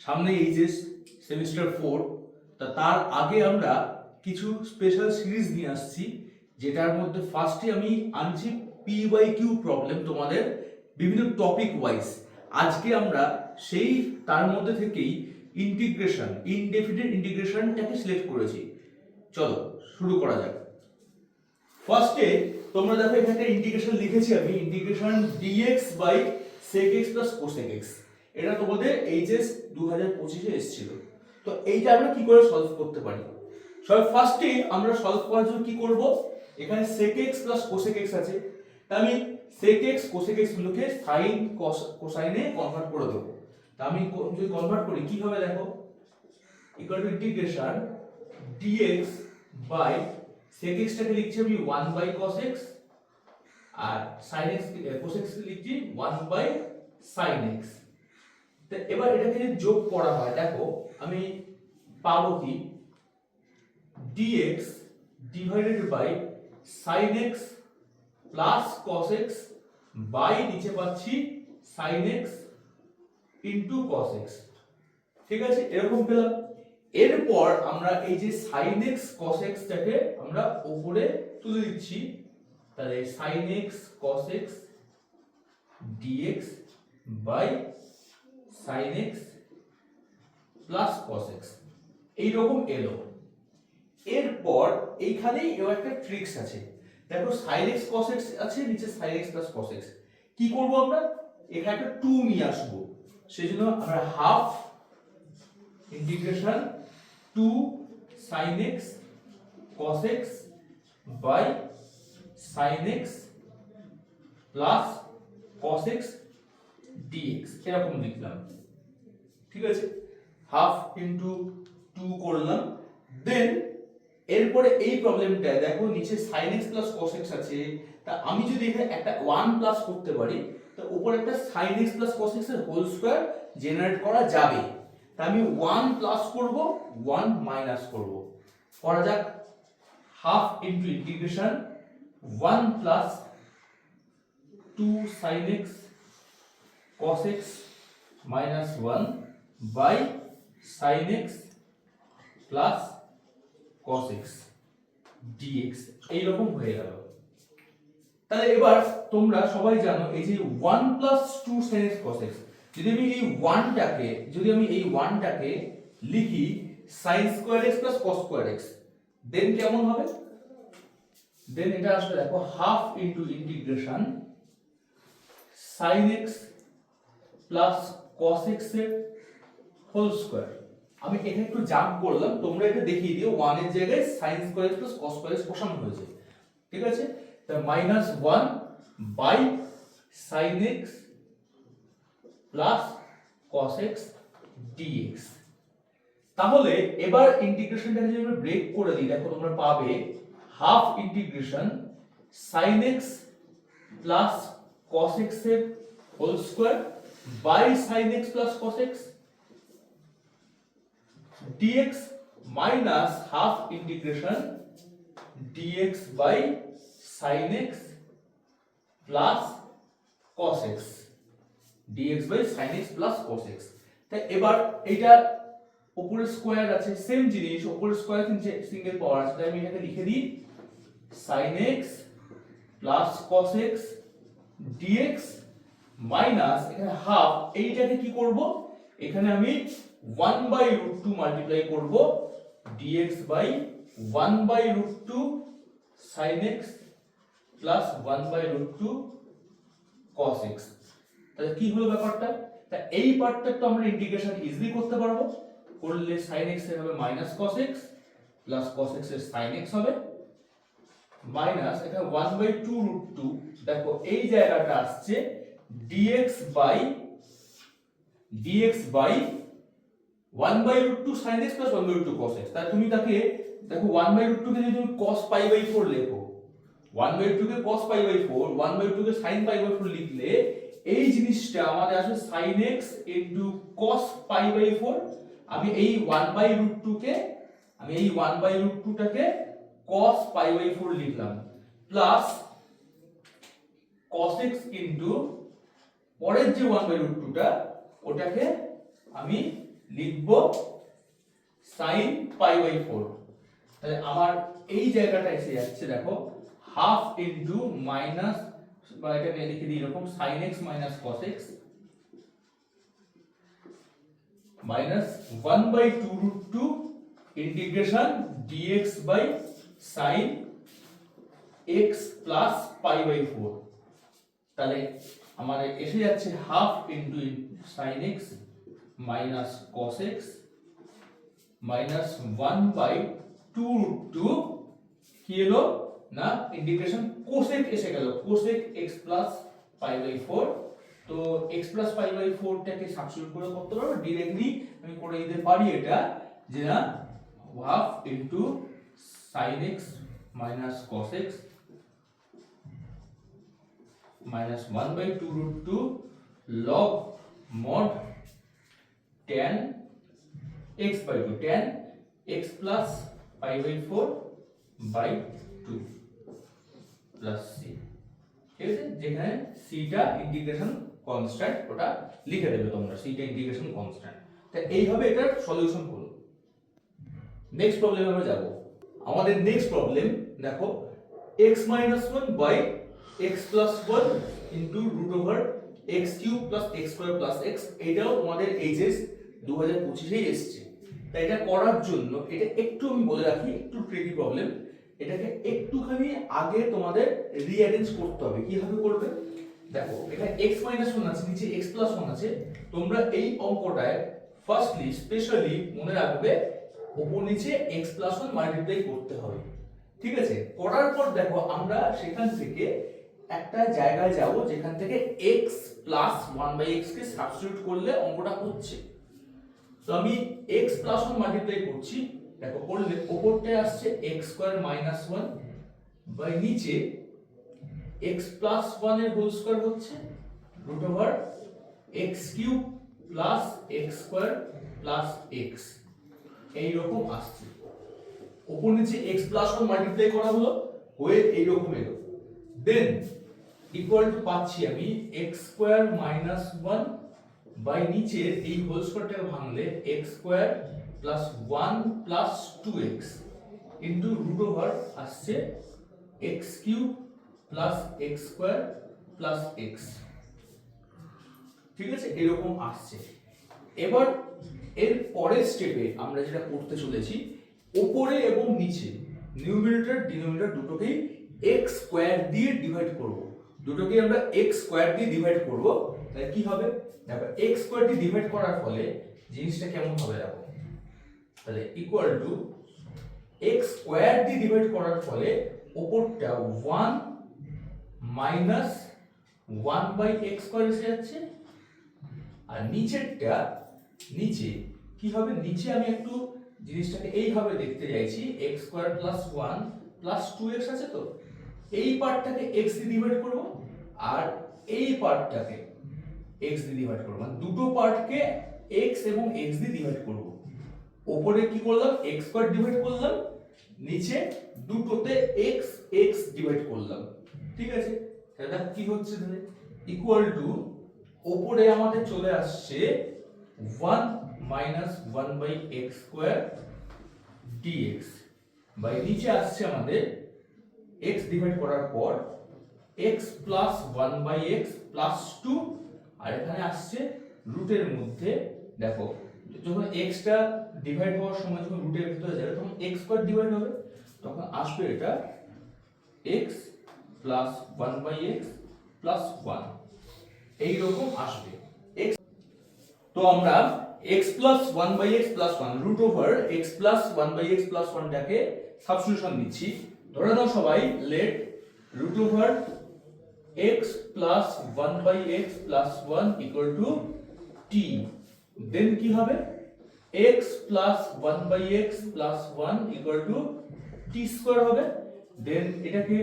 সামনে HS semester 4, তার আগে আমরা কিছু স্পেশাল সিরিজ নিয়ে আসছি, যেটার মধ্যে ফার্স্টে আমি আনছি PYQ প্রবলেম তোমাদের বিভিন্ন টপিক ওয়াইজ। আজকে আমরা সেই তার মধ্যে থেকেই ইন্টিগ্রেশন, ইনডেফিনিট ইন্টিগ্রেশনটাকে সিলেক্ট করেছি। চলো শুরু করা যাক। ফার্স্টে তোমরা দেখো এখানে ইন্টিগ্রেশন লিখেছি আমি, integration dx by sec x plus cosec x। এটা তোমাদের এইচএস 2025 এ এসেছিল। তো এইটা আমরা কি করে সলভ করতে পারি? সব ফার্স্টে আমরা সলভ করার জন্য কি করব, এখানে sec x plus cosec x আছে, তা আমি sec x cosec x গুলোকে sin কোসাইনে কনভার্ট করে দেব। তা আমি যদি কনভার্ট করি কি হবে দেখো, equal to integration dx by sec x টাকে লিখছি আমি 1 বাই cos x, আর sin x cos x কে লিখছি 1 বাই sin x। তো এবার এটাকে যদি যোগ করা হয় দেখো আমি পাবো কি, dx divided by sin x plus cos x by নিচে পাচ্ছি sin x into cos x। ঠিক আছে, এরকম পেলাম। এরপর আমরা এই যে sin x cos x টাকে আমরা উপরে তুলে দিচ্ছি, তাহলে sin x cos x dx by sin x plus cos x এইরকম এলো। এরপর এইখানেই একটা ট্রিক্স আছে, দেখো sin x cos x আছে, নিচে sin x plus cos x। কি করব আমরা, এখানে একটা 2 নিয়ে আসব, সেজন্য আমরা half integration 2 sin x cos x by sin x plus cos x dx এরকম লিখলাম। ঠিক আছে, হাফ ইনটু 2 করলাম। দেন এরপরে এই প্রবলেমটা দেখো নিচে sin x plus cos x আছে, তা আমি যদি এখানে একটা 1 প্লাস করতে পারি, তো উপরে একটা sin x plus cos x এর হোল স্কয়ার জেনারেট করা যাবে। তা আমি 1 প্লাস করব, 1 মাইনাস করব। করা যাক, half into integration 1 plus 2 sin x cos x minus 1 by sin x plus cos x dx এইরকম হয়ে গেল। তাহলে এবার তোমরা সবাই জানো এই যে 1 plus 2 sin x cos x, যদি আমি এই 1টাকে লিখি sin square x plus cos square x, দেন কেমন হবে? দেন এটা আসবে দেখো half into integration sin x plus cos x এর হোল স্কয়ার। আমি এটা একটু জাম্প করলাম, তোমরা এটা দেখিয়ে দিও 1 এর জায়গায় sin square x plus cos square x বসানো হয়েছে। ঠিক আছে, তাহলে minus 1 by sin x plus cos x dx। তাহলে এবার ইন্টিগ্রেশনটাকে যদি আমরা ব্রেক করে দিই, দেখো তোমরা পাবে half integration sin x plus cos x এর whole square by sin x plus cos x dx minus half integration dx by sin x plus cos x dx by sin x plus cos x। তাই এবার এটা উপরে square আছে, same জিনিস উপরে square নিচে single পাওয়ার আছে, তাই আমি এটাকে লিখে দিই sin x plus cos x dx minus এখানে হাফ, এইটাকে কি করব, এখানে আমি 1/√2 মাল্টিপ্লাই করব dx by 1/√2 sin x plus 1/√2 cos x। তাহলে কি হলো ব্যাপারটা? তা এই পার্টটা তো আমরা ইন্টিগ্রেশন ইজিলি করতে পারবো, করলে sin x এর হবে minus cos x plus cos x এর sin x হবে মাইনাস এটা 1/2√2, দেখো এই জায়গাটা আসছে dx by 1/√2 sin x plus 1/2 cos x। তাহলে তুমি তাকে দেখো 1/√2 কে যদি তুমি cos π/4 লেখো, 1/2 কে cos π/4, 1/2 কে sin π/4 লিখলে এই জিনিসটা আমাদের আসবে sin x cos π/4। আমি এই 1/√2 টাকে cos π/4 লিখলাম, প্লাস cos x পরের যে 1/√2 টা ওটাকে আমি লিখব sin পাই বাই 4। তাহলে আমার এই জায়গাটা এসে যাচ্ছে দেখো হাফ ইনটু মাইনাস, বা এটাকে লিখে দিই এরকম sin x minus cos x minus 1 by 2 root 2 integration dx by sin x plus pi by 4। তাহলে আমাদের এসে যাচ্ছে half into sin x minus cos x minus 1 by 2 root 2 কি এলো না ইন্টিগ্রেশন cosec এসে গেল cosec x plus pi by 4। তো x প্লাস পাই বাই 4 টাকে সাবস্টিটিউট করে করতে পারবো, डायरेक्टली আমি করে দিতে পারি এটা যে না half into sin x minus cos x minus 1 by 2 root 2 log mod tan x by 2 tan x plus pi by 4 by 2 plus c। ঠিক আছে, যেখানে c টা ইন্টিগ্রেশন কনস্ট্যান্ট ওটা লিখে দেবে তোমরা, c টা ইন্টিগ্রেশন কনস্ট্যান্ট। তাই এইভাবে এটার সলিউশন করো। নেক্সট প্রবলেমে আমরা যাব। আমাদের নেক্সট প্রবলেম দেখো x minus 1 by x plus 1 into root over x cube plus x square plus x। এটাও তোমাদের এইচএস 2025 এ এসেছে। তাই এটা করার জন্য এটা একটু আমি বলে রাখি, একটু ট্রিকি প্রবলেম, এটাকে একটুখানি আগে তোমাদের রিঅ্যারেঞ্জ করতে হবে। কিভাবে করবে দেখো, এখানে x minus 1 আছে, নিচে x plus 1 আছে। তোমরা এই অঙ্কটায় ফার্স্টলি স্পেশালি মনে রাখবে উপর নিচে x plus 1 মাল্টিপ্লাই করতে হবে। ঠিক আছে, করার পর দেখো আমরা সেখান থেকে একটা জায়গায় যাব যেখান থেকে x প্লাস 1/x কে সাবস্টিটিউট করলে অঙ্কটা হচ্ছে। তো আমি x প্লাস 1 মাল্টিপ্লাই করছি, দেখো করলে উপরটায় আসছে x স্কয়ার মাইনাস 1 বাই নিচে x প্লাস 1 এর হোল স্কয়ার হচ্ছে root over x cube plus x square plus x। এই রকম আসছে, উপর নিচে x প্লাস 1 মাল্টিপ্লাই করা হলো হয়ে এই রকম এলো। দেন ইকুয়াল টু পাচ্ছি আমি x স্কয়ার মাইনাস 1 বাই নিচের এই হোল স্কয়ারটাকে ভাঙলে x square plus 1 plus 2x into root over আসছে x cube plus x square plus x। ঠিক আছে, এরকম আসছে। এবার এর পরের স্টেপে আমরা যেটা করতে চলেছি, উপরে এবং নিচে নিউমারেটর ডিনোমিনেটর দুটোকেই x স্কয়ার দিয়ে ডিভাইড করব। দুটোকেই আমরা x স্কয়ার দিয়ে ডিভাইড করব। তাহলে কি হবে দেখো, x স্কয়ার দিয়ে ডিভাইড করার ফলে জিনিসটা কেমন হবে দেখো, তাহলে ইকুয়াল টু x স্কয়ার দিয়ে ডিভাইড করার ফলে উপরটা 1 মাইনাস 1 বাই x স্কয়ার এসে যাচ্ছে, আর নিচেরটা নিচে কি হবে, নিচে আমি একটু জিনিসটাকে এইভাবে দেখতে চাইছি x square plus 1 plus 2x আছে, তো এই পার্টটাকে x দিয়ে ডিভাইড করব আর এই পার্টটাকে x দিয়ে ডিভাইড করব, মানে দুটো পার্টকে x এবং x দিয়ে ডিভাইড করব। উপরে কি করলাম x স্কয়ার ডিভাইড করলাম, নিচে দুটোতে x x ডিভাইড করলাম। ঠিক আছে, তাহলে কি হচ্ছে তাহলে ইকুয়াল টু উপরে আমাদের চলে আসছে 1 minus 1 by x square dx by নিচে আসছে আমাদের x ডিভাইড করার পর x plus 1 by x plus 2, আর এখানে আসছে রুটের মধ্যে দেখো যখন x টা ডিভাইড হওয়ার সময় যখন রুটের ভিতরে যাবে তখন x স্কয়ার ডিভাইড হবে, তখন আসবে এটা x plus 1 by x plus 1 এই রকম আসবে x। তো আমরা x plus 1 by x plus 1 root over x plus 1 by x plus 1 টাকে সাবস্টিটিউশন দিচ্ছি। ধরে নাও সবাই let root over x plus 1 by x plus 1 equal to t। Then কি হবে x plus 1 by x plus 1 equal to t square হবে। Then এটাকে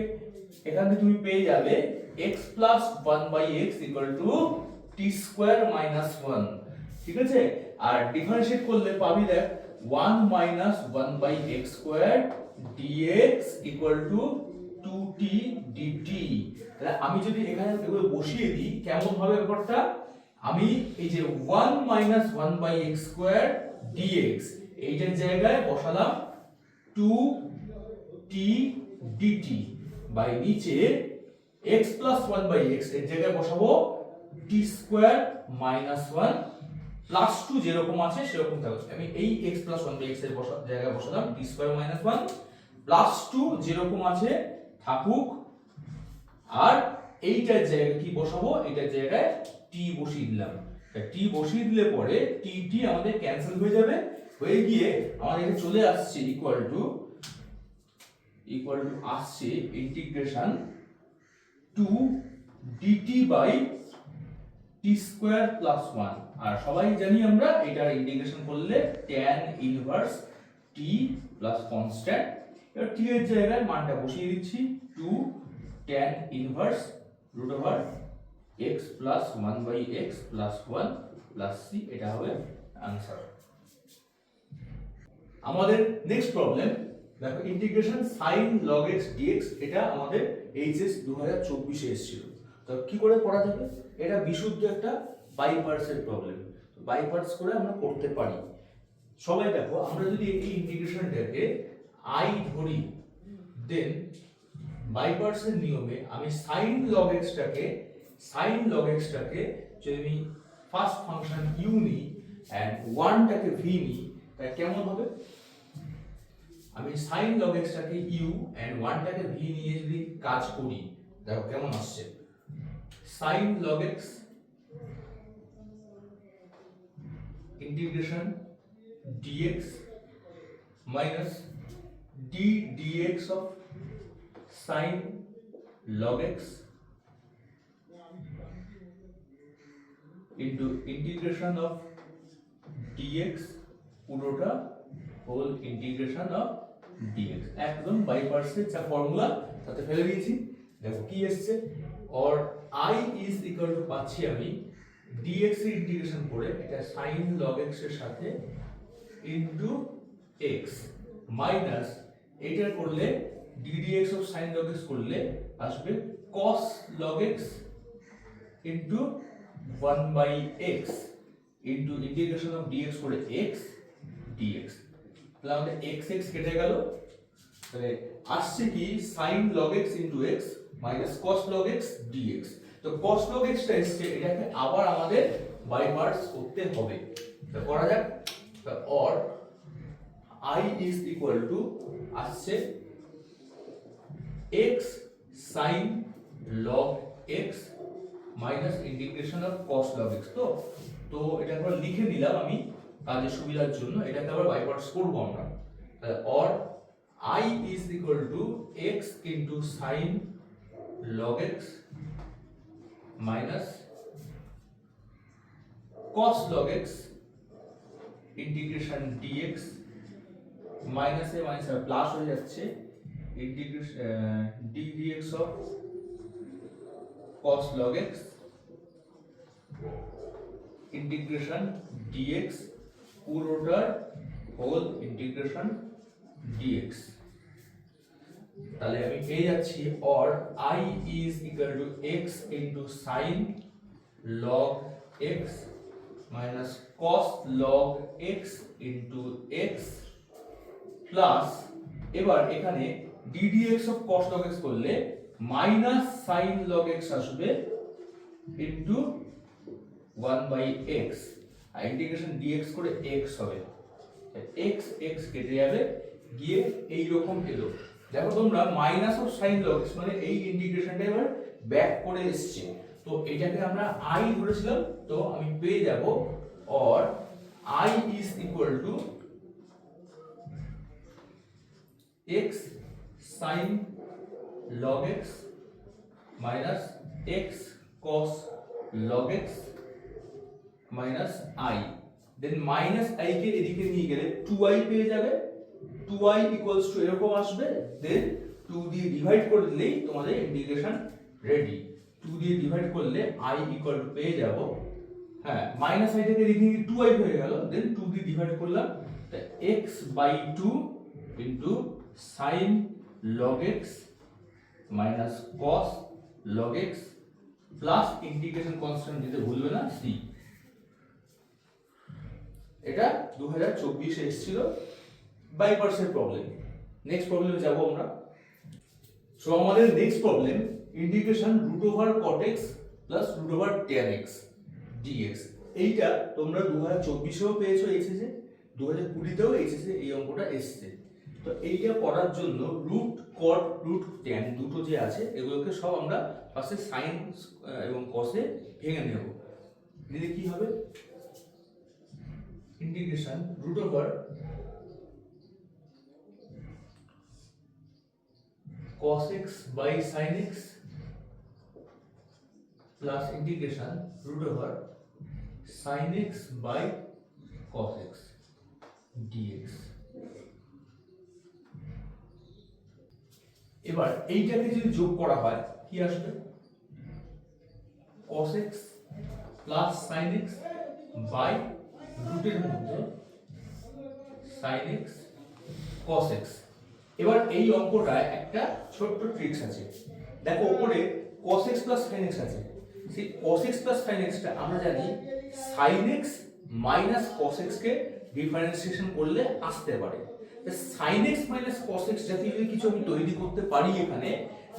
এখান থেকে তুমি পেয়ে যাবে x plus 1 by x equal to t square minus 1। ঠিক আছে, আর ডিফারেন্সিয়েট করলে পাবি দেখ 1 minus 1 by x square dx equal to 2t dt। তাহলে আমি যদি এখানে এগুলো বসিয়ে দিই কেমন হবে ব্যাপারটা, আমি এই যে 1 minus 1 by x square d x এইটার জায়গায় বসালাম 2 টি ডিটি বাই নিচে x প্লাস 1 বাই এক্স এর জায়গায় বসাবো টি স্কোয়ার মাইনাস 1 প্লাস 2 যেরকম আছে সেরকম থাকবে। আমি এই x প্লাস 1 বাই এক্স এর জায়গায় বসালাম টি স্কোয়ার মাইনাস 1 প্লাস 2 যেরকম আছে থাকুক, আর এইটার জায়গায় কি বসাবো, এইটার জায়গায় টি বসিয়ে দিলাম। টি বসিয়ে দিলে পরে টি টি আমাদের ক্যান্সেল হয়ে যাবে, হয়ে গিয়ে আমাদের এখানে চলে আসছে ইকুয়াল টু আসছে integration 2 d t by t square plus 1। আর সবাই জানি আমরা এটার ইন্টিগ্রেশন করলে tan inverse t plus constant. এবার টি এর জায়গায় মানটা বসিয়ে দিচ্ছি 2 tan inverse root over x plus 1 by x plus 1 plus c, এটা হবে आंसर। আমাদের নেক্সট প্রবলেম দেখো, integration sin log x dx, এটা আমাদের এইচএস 2024 এ এসেছিল। তো কি করে করা যাবে, এটা বিশুদ্ধ একটা বাই পার্টসের প্রবলেম, বাই পার্টস করে আমরা করতে পারি। সবাই দেখো, আমরা যদি এই ইন্টিগ্রেশনটাকে i ধরি, দেন বাই পার্টসের নিয়মে আমি sin log x টাকে যদি আমি ফার্স্ট ফাংশন u নিই এন্ড 1 টাকে v নিই, তাহলে কেমন হবে? আমি sin log x টাকে u এন্ড 1 টাকে v নিয়ে যদি কাজ করি, দেখো কেমন আসছে। sin log x integration dx minus d dx of sin log x into integration of dx পুরোটা হোল ইন্টিগ্রেশন অফ dx, একদম বাই পার্টসের যা ফর্মুলা তাতে ফেলে দিয়েছি। দেখো কি এসেছে, or i is equal two পাচ্ছি আমি dx এর ইন্টিগ্রেশন করে এটা sin log x এর সাথে ইনটু x মাইনাস এটা করলে d dx of sin log x করলে আসবে cos log x into 1 by x into integration of dx করে x dx। তাহলে আমাদের x x কেটে গেল, তাহলে আসছে কি sin log x into x minus cos log x dx। তো cos log x টা এসছে, এটাকে আবার আমাদের বাই পার্টস করতে হবে। তো করা যাক। তো or i is equal to আসছে x sin log x minus integration of cos log x। তো এটা একবার লিখে নিলাম আমি কাজের সুবিধার জন্য, এটাকে আবার বাই পার্টস করব আমরা। তাহলে or i is equal to x into sin log x minus cos log x integration dx minus এ মাইনাস প্লাস হয়ে যাচ্ছে integration d dx of cos log x integration dx পুরোটার হোল ইন্টিগ্রেশন dx। তাহলে আমি পেয়ে যাচ্ছি or i is equal to x into sin log x minus cos log x into x plus এবার এখানে d dx of cos log x করলে minus sin log x আসবে into 1 by x, আর integration dx করে x হবে। x x কেটে যাবে, গিয়ে এই রকম এলো। দেখো তোমরা minus of sin log x মানে এই ইন্টিগ্রেশনটা এবার ব্যাক করে এসেছে। তো এটাকে আমরা i ধরেছিলাম, তো আমি পেয়ে যাব or i is equal to x sin log x minus x cos log x minus i, then minus i কে এদিকে নিয়ে গেলে 2i পেয়ে যাবে, 2i ইকুয়ালস টু এরকম আসবে, দেন 2 দিয়ে ডিভাইড করে দিলেই তোমাদের ইন্টিগ্রেশন রেডি। 2 দিয়ে ডিভাইড করলে i ইকুয়াল টু পেয়ে যাব, হ্যাঁ মাইনাস i থেকে এদিকে 2i হয়ে গেল, দেন 2 দিয়ে ডিভাইড করলাম, তা x by 2 into sin log x minus cos log x plus integration constant দিতে ভুলবে না c। এটা 2024 এসেছিল বাই পার্টসের প্রবলেম। নেক্সট প্রবলেমে যাব আমরা। সো আমাদের next problem integration root over cot x plus root over tan x dx। এইটা তোমরা 2024-এও পেয়েছো এইচএসে, 2020-তেও এইচএসে এই অঙ্কটা এসেছে। তো এইটা করার জন্য রুট cot রুট tan দুটো যে আছে এগুলোকে সব আমরা ফার্স্টে সাইন এবং কসে ভেঙে নেব। নিলে কি হবে, integration root over cos x by sin x plus integration root over sin x by cos x dx। এবার এইটাকে যদি যোগ করা হয় কি আসবে, cos x plus sin x by রুটের মধ্যে sin x cos x। এবার এই অঙ্কটায় একটা ছোট্ট ট্রিক্স আছে। দেখো উপরে cos x plus sin x আছে, সেই cos x plus sin x টা আমরা জানি sin x minus cos x কে ডিফারেন্সিয়েশন করলে আসতে পারে। sin x minus cos x জাতীয় যদি কিছু আমি তৈরি করতে পারি এখানে,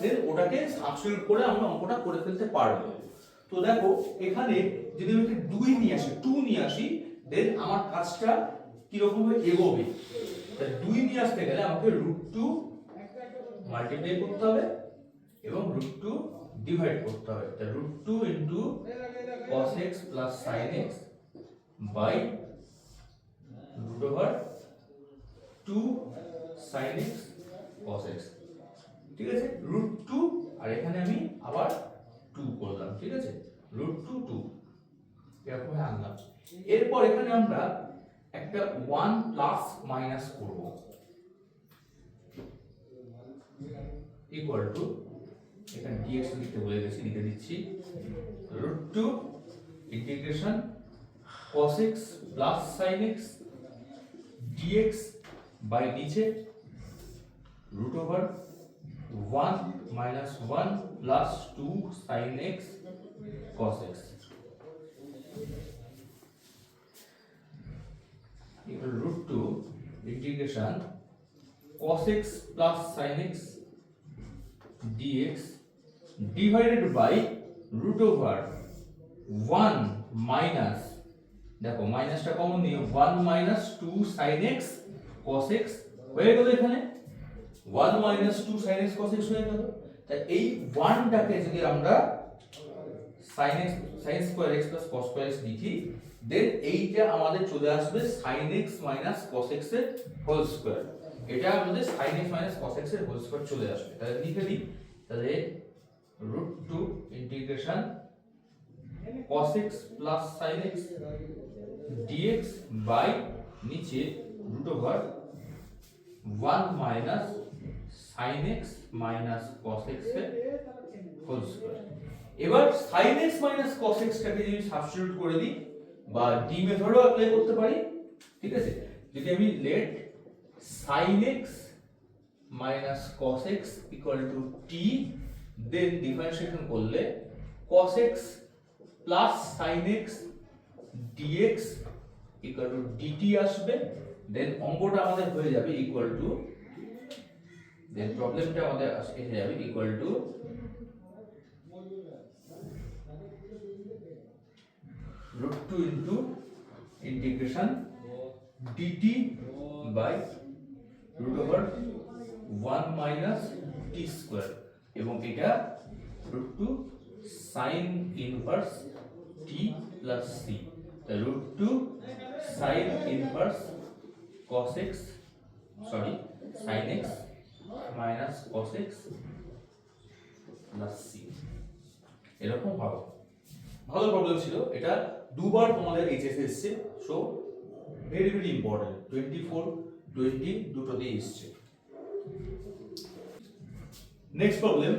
দেন ওটাকে সাবস্টিটিউট করে আমরা অঙ্কটা করে ফেলতে পারবো। তো দেখো এখানে যদি আমি 2 নিয়ে আসি, 2 নিয়ে আসি, দেন আমার কাজটা কি রকম ভাবে এগোবে। 2 নিয়ে আসতে গেলে আমাকে √2 মাল্টিপ্লাই করতে হবে এবং √2 ডিভাইড করতে হবে। তা √2 into cos x plus sin x by √2 sin x cos x। ঠিক আছে, √2 আর এখানে আমি আবার 2 করলাম। ঠিক আছে, √2 এরকম আনলাম। এরপর এখানে আমরা একটা 1 প্লাস মাইনাস করব, ইকুয়াল টু, এখানে dx লিখতে ভুলে গেছি, লিখে দিচ্ছি, √2 integration cos x plus sin x dx by নিচে √1 minus 1 plus 2 sin x cos x equal √2 integration cos x plus sin x dx divided by √1 minus, দেখো মাইনাসটা কমন নিও, 1 minus 2 sin x cos x হয়ে গেল, এখানে 1 minus 2 sin x cos x হয়ে গেল। তাই এই 1টাকে যদি আমরা sin square x plus cos square x লিখি, দেন এইটা আমাদের চলে আসবে sin x minus cos x এর হোল স্কয়ার। এটা আমাদের sin x minus cos x এর হোল স্কয়ার চলে আসবে। তাহলে লিখে দিই, তাহলে √2 integration cos x plus sin x dx by নিচে √1 minus sin x minus cos x এর হোল স্কয়ার। এবার sin x minus cos x টাকে যদি সাবস্টিটিউট করে দিই বা ডি মেথডও অ্যাপ্লাই করতে পারি, ঠিক আছে, যদি আমি let sin x minus cos x equal to t, then differentiation করলে cos x plus sin x dx equal to dt আসবে, দেন অঙ্কটা আমাদের হয়ে যাবে ইকুয়াল টু, দেন প্রবলেমটা আমাদের এসে যাবে equal to √2 into integration dt by √1 minus t square, এবং এটা √2 sin inverse t plus c। তাই √2 sin inverse cos x, sorry sin x minus cos x plus c। এরকম ভালো প্রবলেম ছিল এটা, দুবার তোমাদের এইচএস এসেছে। সো ভেরি ভেরি ইম্পর্টেন্ট, 24 20 দুটোতেই এসেছে। Next problem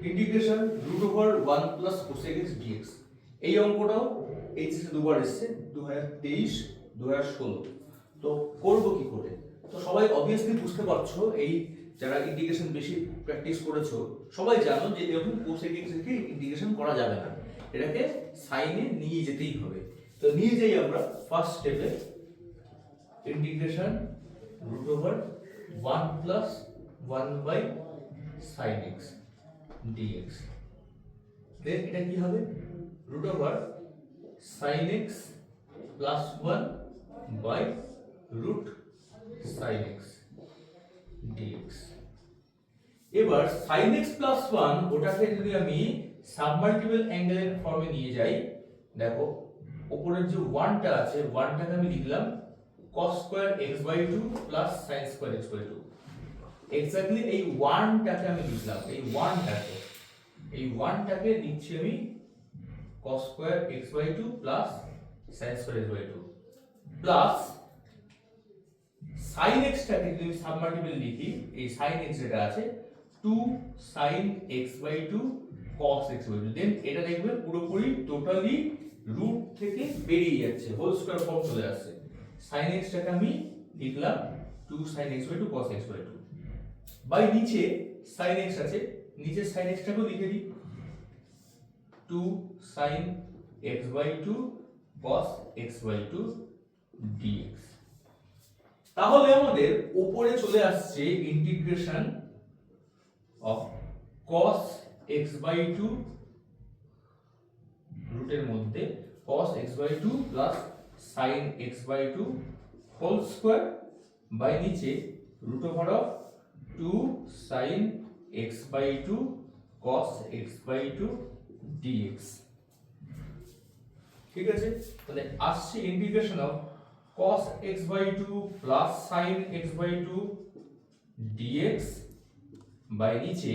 integration √1 plus cosec x dx। এই অঙ্কটাও এইচএস দুবার এসেছে, 2023 2016। তো করব কি করে? তো সবাই অবভিয়াসলি বুঝতে পারছো, এই যারা ইন্টিগ্রেশন বেশি প্র্যাকটিস করেছো সবাই জানো যে এরকম cosec x কে ইন্টিগ্রেশন করা যাবে না, এটাকে সাইনে নিয়ে যেতেই হবে। তো নিয়ে যাই আমরা ফার্স্ট স্টেপে integration root over 1 plus 1 by sin x dx। Then এটা কি হবে root over sin x plus 1 by root sin x dx। এবার sin x প্লাস 1 ওটাকে যদি আমি সাবমাল্টিপল অ্যাঙ্গেলের ফর্মে নিয়ে যাই, দেখো উপরের যে 1টা আছে 1টাকে আমি লিখলাম cos square x/2 plus sin square x/2। Exactly এই 1টাকে আমি লিখলাম, এই 1টাকে নিচ্ছি আমি cos square x/2 plus sin square x/2 plus sin x টাকে যদি আমি সাবমাল্টিপল লিখি, এই sin x যেটা আছে 2 sin x/2 cos x/2। দেন এটা দেখবে পুরোপুরি টোটালি রুট থেকে বেরিয়ে যাচ্ছে, হোল স্কয়ার ফর্ম চলে আসছে। sin x টাকে আমি লিখলাম 2 sin x/2 cos x/2 by নিচে sin x আছে, নিচে sin x টাকেও লিখে দিই 2 sin x/2 cos x/2 dx। তাহলে আমাদের উপরে চলে আসছে ইন্টিগ্রেশন অফ cos x/2 রুটের মধ্যে cos x/2 plus sin x/2 whole square by নিচে root over of 2 sin x/2 cos x/2 dx। ঠিক আছে, তাহলে আসছে integration of cos x/2 plus sin x/2 dx by নিচে।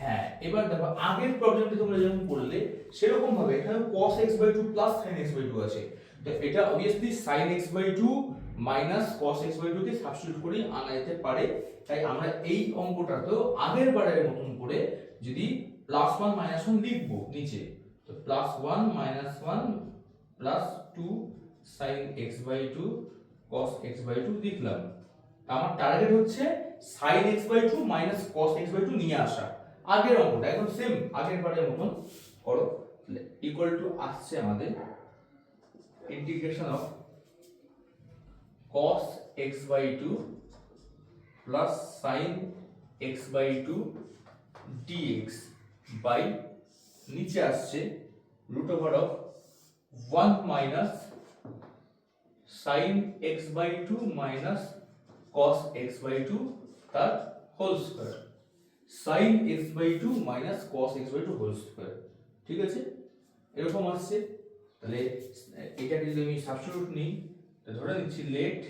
হ্যাঁ, এবার দেখো আগের প্রবলেমটা তোমরা যেমন করলে সেরকম ভাবে এখানে cos x/2 plus sin x/2 আছে, তো এটা obviously sin x/2 minus cos x/2 কে সাবস্টিটিউট করে আনা যেতে পারে। তাই আমরা এই অঙ্কটাতেও আগের বারের মতন করে যদি +1 -1 লিখব নিচে, তো +1 -1 plus 2 sin x/2 cos x/2 লিখলাম। আমার টার্গেট হচ্ছে sin x/2 minus cos x/2 নিয়ে আসা। আগের অঙ্কটা একদম সেম আগের বারের মতন করো, ইকুয়াল টু আসছে আমাদের integration of cos x/2 plus sin x/2 dx by নিচে আসছে root over of 1 minus sin x/2 minus cos x/2 তার whole square, sin x/2 minus cos x/2 whole square. ঠিক আছে, এরকম আসছে। তাহলে এটাকে যদি আমি সাবস্টিটিউট নিই, ধরে নিচ্ছি let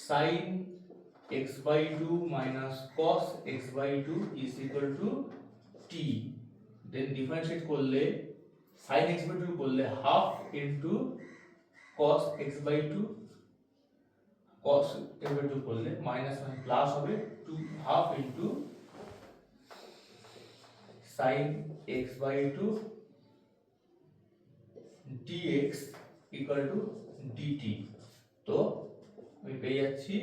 sin x/2 minus cos x/2 is equal to t। Then differentiate করলে sin x/2 করলে half into cos x/2, cos x/2 করলে মাইনাস মানে প্লাস হবে 2 half into sin x/2 dx equal to dt। তো আমি পেয়ে যাচ্ছি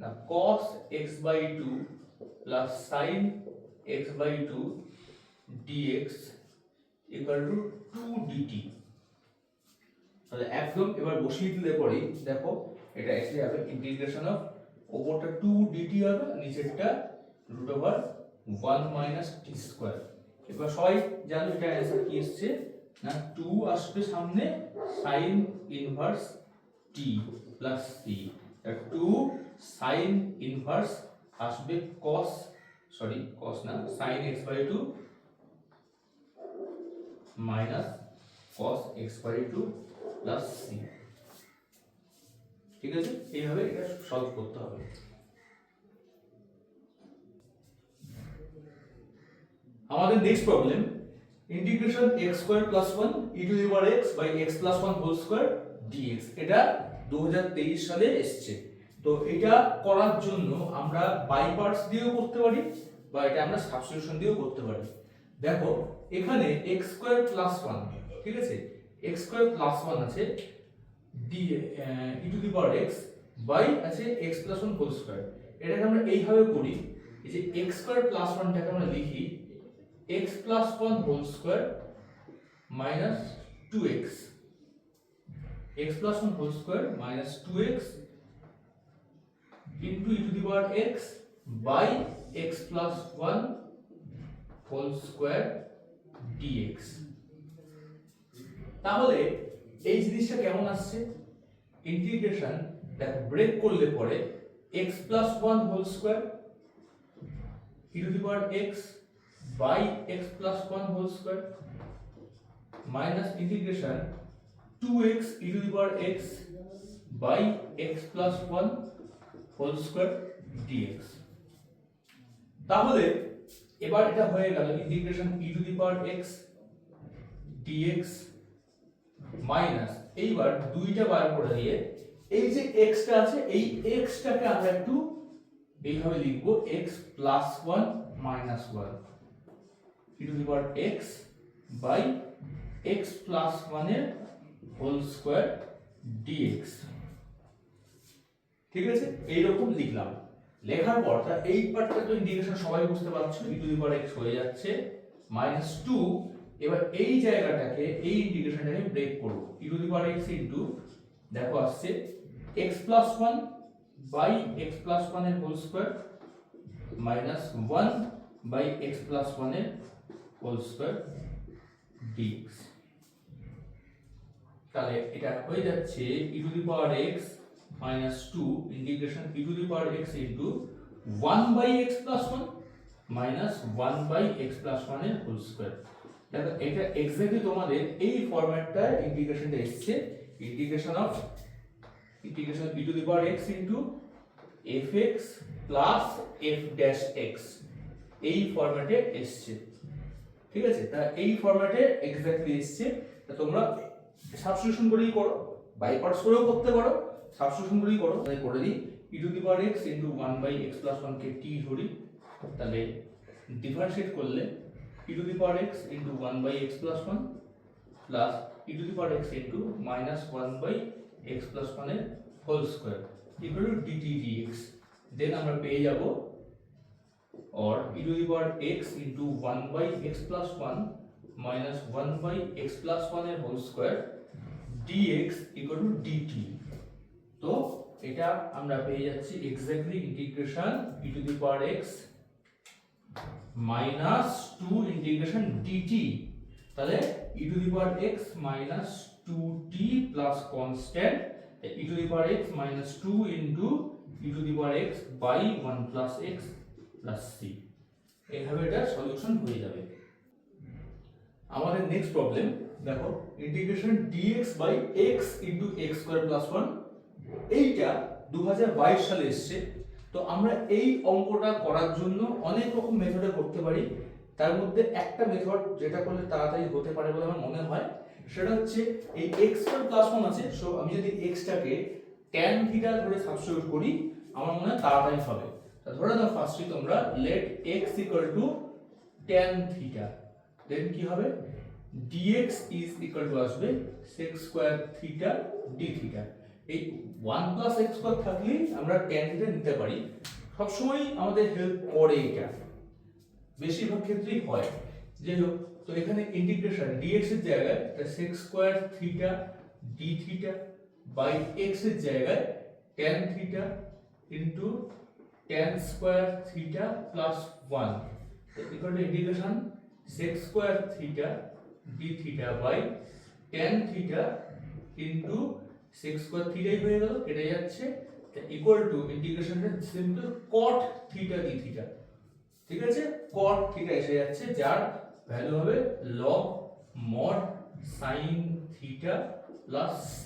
না cos x/2 plus sin x/2 dx equal to 2 dt। তাহলে একদম এবার বসিয়ে দিলে পরে দেখো এটা এসে যাবে ইন্টিগ্রেশন অফ ওপরটা 2 dt হবে, নিচেরটা রুট ওভার 1 মাইনাস টি স্কয়ার। এবার সবাই জানো এটা অ্যানসার কি আসছে না 2 আসবে সামনে sin inverse t plus c, 2 sin inverse আসবে cos না sin x/2 minus cos x/2 plus c। ঠিক আছে, এইভাবে এটা সলভ করতে হবে। আমাদের next problem integration x square plus 1 e to the power x by x plus 1 whole square dx। এটা 2023 সালে এসেছে। তো এটা করার জন্য আমরা বাই পার্টস দিয়েও করতে পারি বা এটা আমরা সাবস্টিটিউশন দিয়েও করতে পারি। দেখো এখানে x স্কয়ার প্লাস 1, ঠিক আছে, x স্কয়ার প্লাস 1 আছে e to the power x by আছে x প্লাস 1 হোল স্কয়ার। এটাকে আমরা এইভাবে করি, এই যে x স্কয়ার প্লাস 1 টাকে আমরা লিখি x plus 1 whole square minus 2x x plus 1 whole square minus 2x into e to the power x by x plus 1 whole square dx। তাহলে এই জিনিসটা কেমন আসছে, ইন্টিগ্রেশন ব্রেক করলে পরে x plus 1 whole square e to the power x by x plus 1 whole square minus integration 2x e to the power x by x plus 1 whole square dx। তাহলে এবার এটা হয়ে গেল integration e to the power x dx minus, এইবার দুইটা বার করে দিয়ে এই যে x টা আছে এই x টাকে আমরা একটু এইভাবে লিখব x plus 1 minus 1 e to the power x by x plus 1 এর হোল স্কয়ার dx। ঠিক আছে, এইরকম লিখলাম। লেখার পর তা এই পার্টটা তো ইন্টিগ্রেশন সবাই বুঝতে পারছো, e to the power x হয়ে যাচ্ছে minus 2। এবার এই জায়গাটাকে এই ইন্টিগ্রেশনটাকে ব্রেক করব, e to the power x into দেখো আসছে x plus 1 by x plus 1 এর whole square minus 1 by x plus 1 এর হোল স্কয়ার dx। তাহলে এটা হয়ে যাচ্ছে e to the power x minus 2 integration e to the power x into 1 by x plus 1 minus 1 by x plus 1 এর whole square. দেখো এটা exactly তোমাদের এই ফরম্যাটটা ইন্টিগ্রেশনটা এসেছে, integration of integration e to the power x into fx plus f dash x এই ফরম্যাটে এসেছে। ঠিক আছে, তা এই ফরম্যাটে এক্স্যাক্টলি এসেছে। তা তোমরা সাবস্টিটিউশন করেই করো, বাই পার্টস করেও করতে পারো, সাবস্টিটিউশন করেই করো। তাই করে দিই e to the power x into 1 by x plus 1 K t ধরি, তাহলে ডিফারেন্সিয়েট করলে e to the power x into 1 by x plus 1 plus e to the power x into minus 1 by x plus 1 এর whole square equal to dt dx। দেন আমরা পেয়ে যাব or e to the power x into 1 by x plus 1 minus 1 by x plus 1 এর whole square dx equal to dt। তো এটা আমরা পেয়ে যাচ্ছি exactly integration e to the power x minus 2 integration dt। তাহলে e to the power x minus 2t plus constant e to the power x minus 2 into e to the power x by 1 plus x plus c। এইভাবে এটা solution হয়ে যাবে। আমাদের next problem দেখো, integration dx by x into x square plus 1, এইটা 2022 সালে এসেছে। তো আমরা এই অঙ্কটা করার জন্য অনেক রকম মেথডে করতে পারি, তার মধ্যে একটা মেথড যেটা করলে তাড়াতাড়ি হতে পারে বলে আমার মনে হয়, সেটা হচ্ছে এই x স্কয়ার প্লাস 1 আছে, সো আমি যদি x টাকে tan থিটা ধরে সাবস্টিটিউট করি আমার মনে হয় তাড়াতাড়ি হবে। তা ধরে নাও ফার্স্টলি তোমরা let x equal to tan theta, then কি হবে dx is equal to আসবে sec square theta d theta. এই 1 plus x স্কয়ার থাকলে আমরা tan থিটা নিতে পারি, সব সময় আমাদের হেল্প করে, এটা বেশিরভাগ ক্ষেত্রেই হয়। যাই হোক, তো এখানে ইন্টিগ্রেশন dx এর জায়গায় এটা sec square theta d theta by x এর জায়গায় tan theta into tan square theta plus 1 equal to integration sec square theta d theta by tan theta into sec square থিটাই হয়ে গেল, কেটে যাচ্ছে, ইকুয়াল টু ইন্টিগ্রেশনটা simple cot theta d theta. ঠিক আছে, cot থিটা এসে যাচ্ছে, যার ভ্যালু হবে log mod sin theta plus c।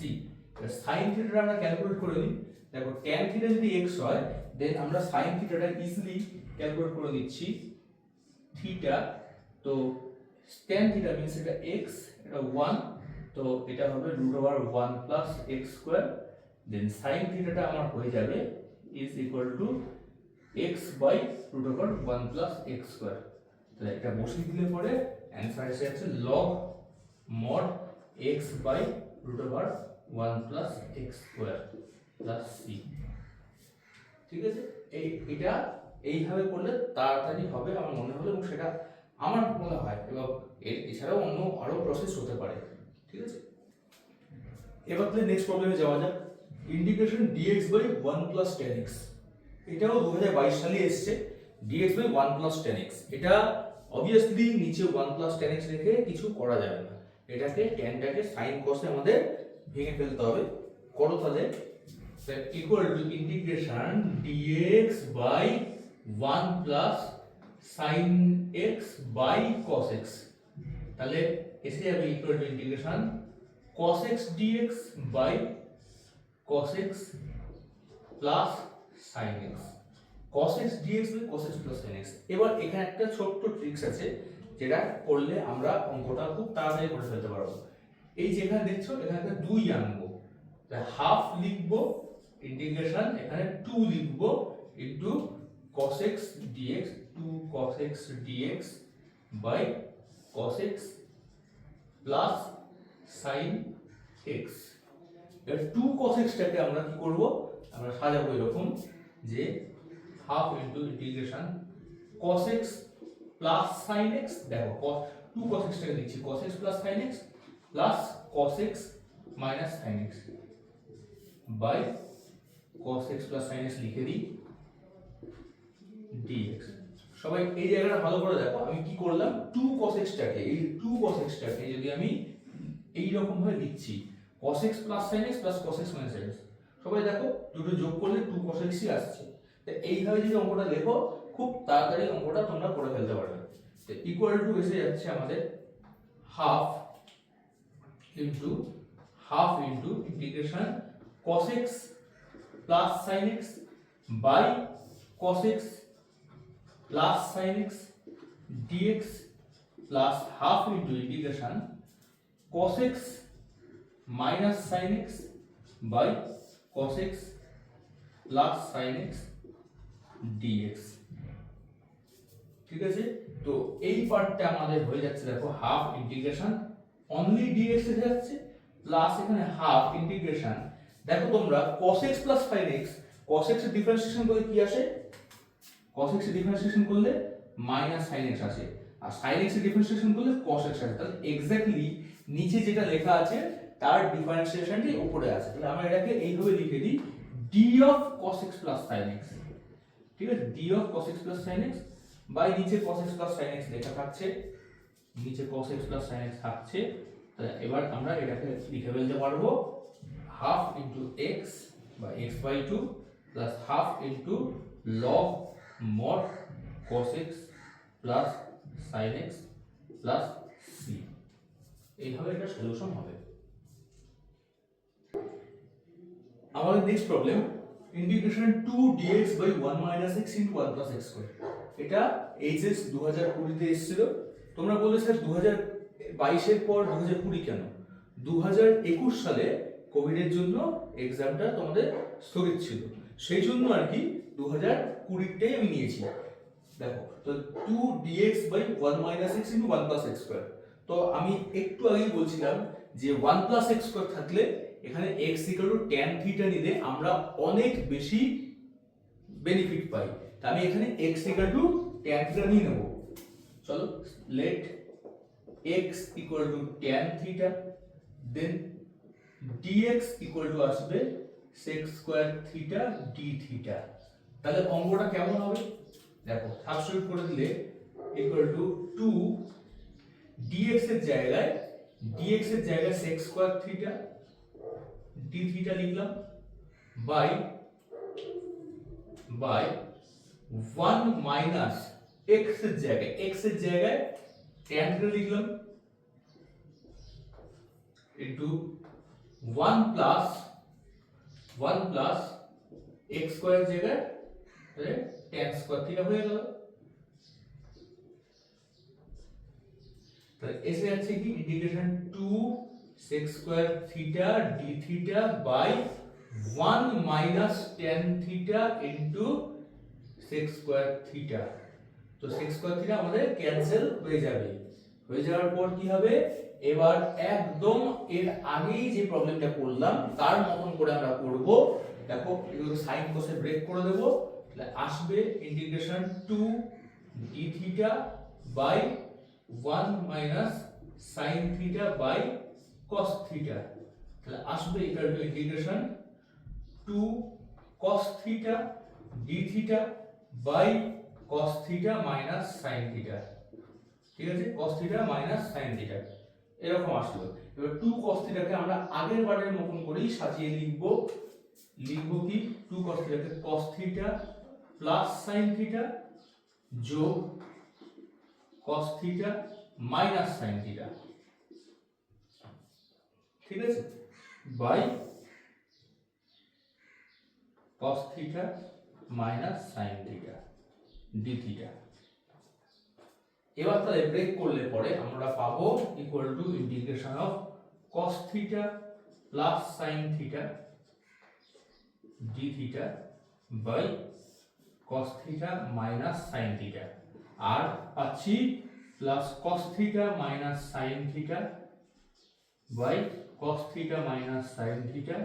sin থিটাটা আমরা ক্যালকুলেট করে নিই। দেখো tan থিটা যদি x হয়, দেন আমরা sin থিটাটা ইজিলি ক্যালকুলেট করে নিচ্ছি। থিটা, তো tan থিটা মিন্স এটা x, এটা 1, তো এটা হবে √1 প্লাস x স্কয়ার, দেন sin থিটাটা আমার হয়ে যাবে is equal to x by √1 plus x square. তাহলে এটা বসিয়ে দিলে পরে অ্যানসার এসে যাচ্ছে log mod x by √1 plus x square plus c। ঠিক আছে, এটা এইভাবে করলে তাড়াতাড়ি হবে আমার মনে হলো, এবং সেটা আমার মনে হয়, এবং এছাড়াও অন্য আরো প্রসেস হতে পারে। ঠিক আছে, এবার তাহলে নেক্সট প্রবলেমে যাওয়া যাক। Integration dx by 1 plus tan x, এটাও 2022 সালে এসেছে। dx by 1 plus tan x, এটা অবভিয়াসলি নিচে 1 প্লাস tan x রেখে কিছু করা যাবে না, এটাকে ট্যানটাকে সাইন কসে আমাদের ভেঙে ফেলতে হবে। করো তাহলে, equal to integration dx by 1 plus sin x by cos x, তাহলে এসে যাবে equal to integration cos x dx by cos x plus sin x, cos x dx by cos x plus sin x। এবার এখানে একটা ছোট্ট tricks আছে যেটা করলে আমরা অঙ্কটা খুব তাড়াতাড়ি করে ফেলতে পারবো। এই যে এখানে দেখছো এখানে একটা 2 আনবো, হাফ লিখবো ইন্টিগ্রেশন, এখানে 2 লিখবো into cos x dx, 2 cos x dx by cos x plus sin x। এবার 2 cos x টাকে আমরা কি করব, আমরা সাজাবো এরকম যে half into integration cos x plus sin x, দেখো 2 cos x টাকে দিচ্ছি cos x plus sin x plus cos x minus sin x by cos x plus sin x লিখে দিই dx। সবাই এই জায়গাটা ভালো করে দেখো, আমি কি করলাম 2 cos x টাকে, এই 2 cos x টাকে যদি আমি এই রকম ভাবে লিখছি cos x plus sin x plus cos x minus sin x, সবাই দেখো দুটো যোগ করলে 2 cos x ই আসছে। তো এইভাবে যদি অঙ্কটা লেখো খুব তাড়াতাড়ি অঙ্কটা তোমরা করে ফেলতে পারবে। তো ইকুয়াল টু এসে যাচ্ছে আমাদের half into integration cos x plus sin x by cos x plus sin x dx plus half into integration cos x minus sin x by cos x plus sin x dx। ঠিক আছে, তো এই পার্টটা আমাদের হয়ে যাচ্ছে, দেখো half integration only dx এসে যাচ্ছে প্লাস এখানে হাফ ইন্টিগ্রেশন, দেখো তোমরা cos x plus sin x, cos x এর ডিফারেন্সিয়েশন করলে কি আসে, cos x এর ডিফারেন্সিয়েশন করলে মাইনাস sin x আসে, আর sin x এর ডিফারেন্সিয়েশন করলে cos x আসে। তাহলে এক্স্যাক্টলি নিচে যেটা লেখা আছে তার ডিফারেন্সিয়েশনটি উপরে আছে, তাহলে আমরা এটাকে এইভাবে লিখে দিই d of cos x plus sin x। ঠিক আছে, d of cos x plus sin x by নিচে cos x plus sin x লেখা থাকছে, নিচে cos x plus sin x থাকছে। তাহলে এবার আমরা এটাকে লিখে ফেলতে পারবো হাফ ইনটু x বা x by 2 plus half into log mod cos x plus sin x plus c। এইভাবে এটা সলিউশন হবে। আমাদের next problem integration 2 dx by 1 minus x into 1 plus x square, এটা এইচএস 2020 তে এসেছিল। তোমরা বললে স্যার 2022 এর পর 2020 কেন? 2021 সালে কোভিড এর জন্য এক্সামটা তোমাদের স্থগিত ছিল, সেই জন্য আর কি 2020 টাই আমি নিয়েছি। দেখো তো 2 dx by 1 minus x into 1 plus x square, তো আমি একটু আগেই বলছিলাম যে 1 প্লাস x স্কয়ার থাকলে এখানে x equal to tan theta নিলে আমরা অনেক বেশি বেনিফিট পাই, তাই আমি এখানে x equal to tan theta নিয়ে নেব। চলো let x equal to tan theta, then dx equal to আসবে sec square theta d theta. তাহলে অঙ্কটা কেমন হবে দেখো, সাবস্টিটিউট করে দিলে ইকুয়াল টু 2 dx এর জায়গায় sec square theta d theta লিখলাম বাই 1 মাইনাস x এর জায়গায় tan থিটা লিখলাম ইনটু 1 প্লাস x স্কয়ার জায়গায় tan স্কয়ার থিটা হয়ে গেল। তাহলে এসে যাচ্ছে কি integration 2 sec square theta d theta by 1 minus tan theta into sec square theta. তো sec স্কয়ার থিটা আমাদের ক্যান্সেল হয়ে যাবে, হয়ে যাওয়ার পর কি হবে, এবার একদম এর আগেই যে প্রবলেমটা করলাম তার মতন করে আমরা করব। দেখো এগুলো সাইন কোসে ব্রেক করে দেব, তাহলে আসবে integration 2 d theta by 1 minus sin theta by cos theta. তাহলে আসবে equal to integration 2 cos theta d theta by cos theta minus sin theta. ঠিক আছে, cos theta minus sin theta এরকম আসলো। এবার 2 cos থিটাকে আমরা আগের বারের মতন করেই সাজিয়ে লিখবো কি 2 cos থিটাকে cos theta plus sin theta যোগ cos theta minus sin theta. ঠিক আছে, by cos theta minus sin theta d theta. এবার তাহলে ব্রেক করলে পরে আমরা পাবো equal to integration of cos theta plus sin theta d theta by cos theta minus sin theta, আর পাচ্ছি plus cos theta minus sin theta by cos theta minus sin theta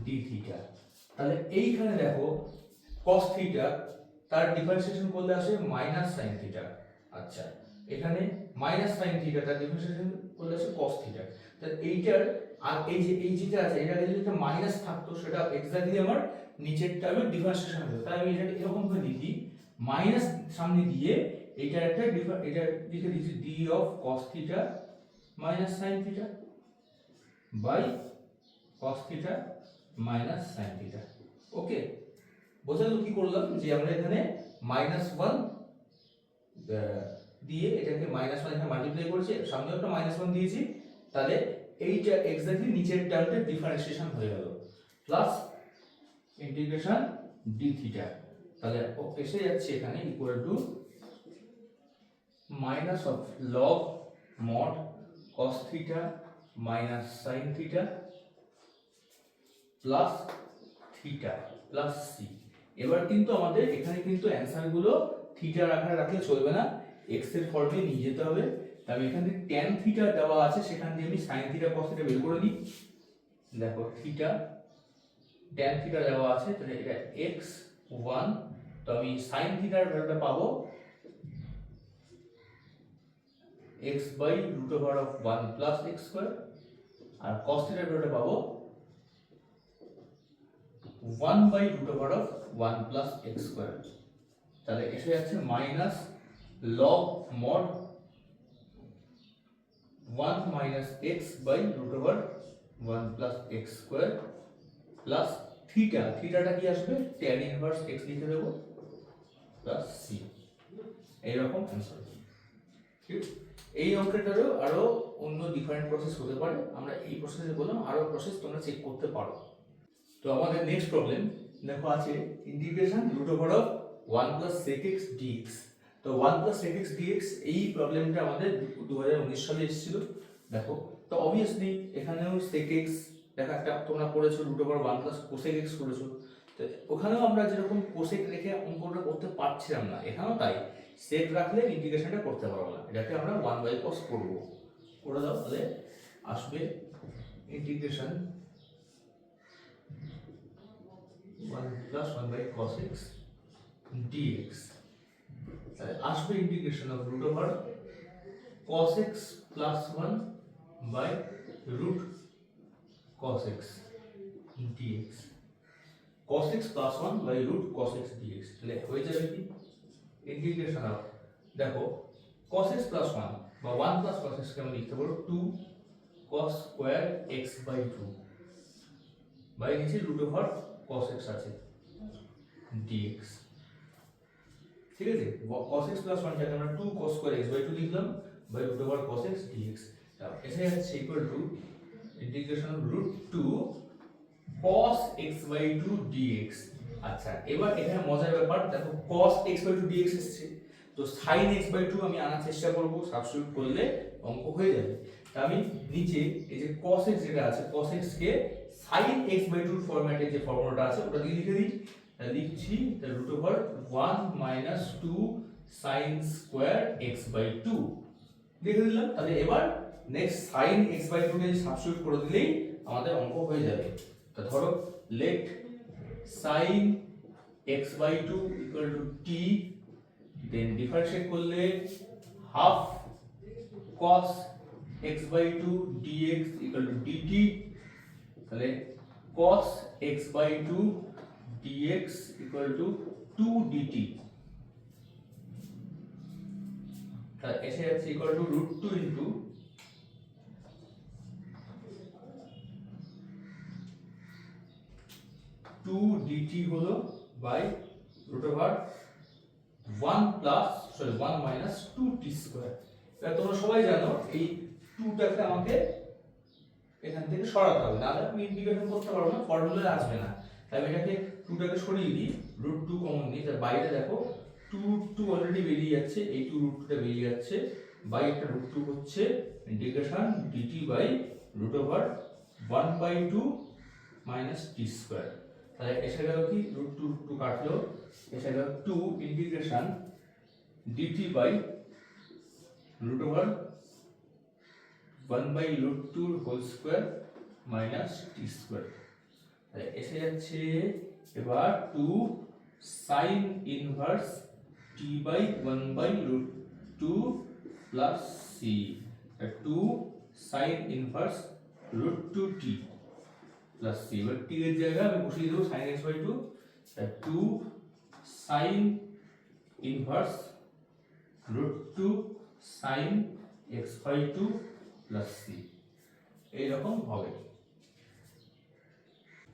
d theta. তাহলে এইখানে দেখো cos theta তার differentiation করলে আসে minus sin theta. আচ্ছা, এখানে মাইনাস sin থিটা তার ডিফারেন্সিয়েশন করলে আসে cos থিটা। তাহলে এইটার আর এই যেটা আছে এটাকে যদি একটা মাইনাস থাকতো সেটা এক্স্যাক্টলি আমার নিচের টার্মের ডিফারেন্সিয়েশন হতো। তাই আমি এটাকে এরকম করে লিখি, মাইনাস সামনে দিয়ে এটা একটা এটা লিখে দিচ্ছি d of cos theta minus sin theta by cos theta minus sin theta. Okay, বোঝা গেল কি করলাম, যে আমরা এখানে -1 দিয়ে এটাকে -1 এখানে মাল্টিপ্লাই করেছি, সামনে একটা -1 দিয়েছি, তাহলে এইটা এক্স্যাক্টলি নিচের টার্মটা ডিফারেন্সিয়েশন হয়ে গেল প্লাস ইন্টিগ্রেশন d থিটা। তাহলে এসে যাচ্ছে এখানে equal to minus of log mod cos theta minus sin theta plus theta plus c. এবার কিন্তু আমাদের এখানে কিন্তু অ্যানসার গুলো থিটার আকারে রাখলে চলবে না, এক্স এর ফর্মে নিয়ে যেতে হবে। তাই আমি এখান থেকে tan থিটা দেওয়া আছে, সেখান থেকে আমি sin থিটা cos থিটা বের করে নিই। দেখো থিটা tan থিটা দেওয়া আছে, তাহলে এটা x1, তো আমি sin থিটার ভ্যালুটা পাবো x by root over of 1 plus x square, আর cos থিটার ভ্যালুটা পাবো 1 by root over of 1 plus x square. তাহলে এসে যাচ্ছে minus log mod 1 minus x by root over 1 plus x square plus theta, থিটাটা কি আসবে tan ইনভার্স x লিখে দেবো প্লাস c। এইরকম অ্যান্সার। ঠিক, এই অঙ্কটারও আরো অন্য ডিফারেন্ট প্রসেস হতে পারে, আমরা এই প্রসেসে বললাম, আরো প্রসেস তোমরা চেক করতে পারো। তো আমাদের নেক্সট প্রবলেম দেখো আছে integration root over of 1 plus sec x dx। তো 1 প্লাস sec x dx এই প্রবলেমটা আমাদের 2019 সালে এসেছিল। দেখো, তো অবভিয়াসলি এখানেও sec x দেখা একটা তোমরা পড়েছো, root over 1 plus cosec x করেছো। তো ওখানেও আমরা যেরকম cosec রেখে অঙ্কটা করতে পারছিলাম না, এখানেও তাই sec রাখলে ইন্টিগ্রেশনটা করতে পারবো না, এটাকে আমরা 1 বাই cos করব। করে দাও, তাহলে আসবে integration 1 plus 1 by cos x dx। তাহলে আসবে integration of root over cos x plus 1 by root cos x dx। cos x plus 1 by root cos x dx, তাহলে হয়ে যাবে কি ইন্টিগ্রেশন অফ, দেখো cos x plus 1 বা 1 plus cos x কে আমরা লিখতে পারবো 2 cos square x by 2 by নিচে রুট ওভার cos x আছে dx। ঠিক আছে, cos x plus 1 টাকে আমরা 2 cos square x by 2 লিখলাম by root over cos x dx। তাহলে এসে যাচ্ছে equal to integration of root 2 cos x by 2 dx। আচ্ছা, এবার এখানে মজার ব্যাপার, দেখো cos x by 2 dx এসেছে, তো sin x by 2 আমি আনার চেষ্টা করব, সাবস্টিটিউট করলে অঙ্ক হয়ে যাবে। তা আমি নিচে এই যে cos x যেটা আছে, cos x K sin x by 2 ফরম্যাটে যে ফর্মুলাটা আছে ওটা দিয়ে লিখে দিই। লিখছি root over 1 minus 2 sin square x by 2 লিখে দিলাম। তাহলে এবার নেক্সট sin x by 2 কে সাবস্টিটিউট করে দিলেই আমাদের অঙ্ক হয়ে যাবে। তো ধরো let sin x by 2 equal to t, then differentiate করলে half cos x by 2 dx equal to dt তাহলে cos x by 2 dx equal to 2 dt, তাহলে এসে যাচ্ছে equal to root 2 into 2 dt হলো by root over 1 minus 2t square। এবার তোমরা সবাই জানো এই 2টাকে আমাকে এখান থেকে সরাতে হবে, নাহলে আমি ইন্টিগ্রেশন করতে পারবো না, ফর্মুলায় আসবে না। তাই আমি এটাকে 2টাকে সরিয়ে দিই, রুট 2 কমন নিই, তার বাইরে দেখো 2 অলরেডি বেরিয়ে যাচ্ছে, এই 2 রুট 2টা বেরিয়ে যাচ্ছে, বাই একটা রুট 2 হচ্ছে integration dt by root over 1/2 minus t square. তাহলে এসে গেল কি রুট 2 কাটলো, এসে গেল 2 integration dt by root over 1/√2 whole square minus t square. তাহলে এসে যাচ্ছে এবার 2 sin inverse t by 1/√2 plus c, 2 sin inverse √2t plus c। এবার t এর জায়গায় আমি বসিয়ে দেবো sin x by 2, 2 sin inverse √2 sin x by 2 plus c, এইরকম হবে।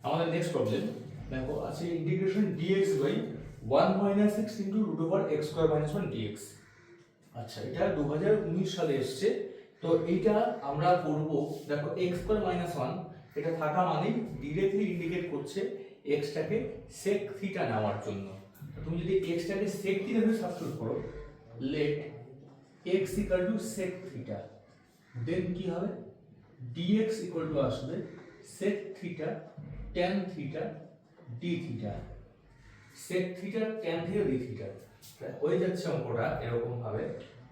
আমাদের নেক্সট প্রবলেম দেখো আছে integration dx by 1 minus x into root over x square minus 1 dx। আচ্ছা এটা 2019 সালে এসেছে, তো এইটা আমরা করব দেখো x square minus 1 এটা থাকা মানে ডিরেক্টলি ইন্ডিকেট করছে x টাকে sec থিটা নেওয়ার জন্য। তুমি যদি x টাকে sec থিটা ধরে সাবস্টিটিউট করো, let x equal to sec theta, then কি হবে dx equal to আসবে sec theta tan theta d theta, sec theta tan theta d theta. হয়ে যাচ্ছে অঙ্কটা এরকম ভাবে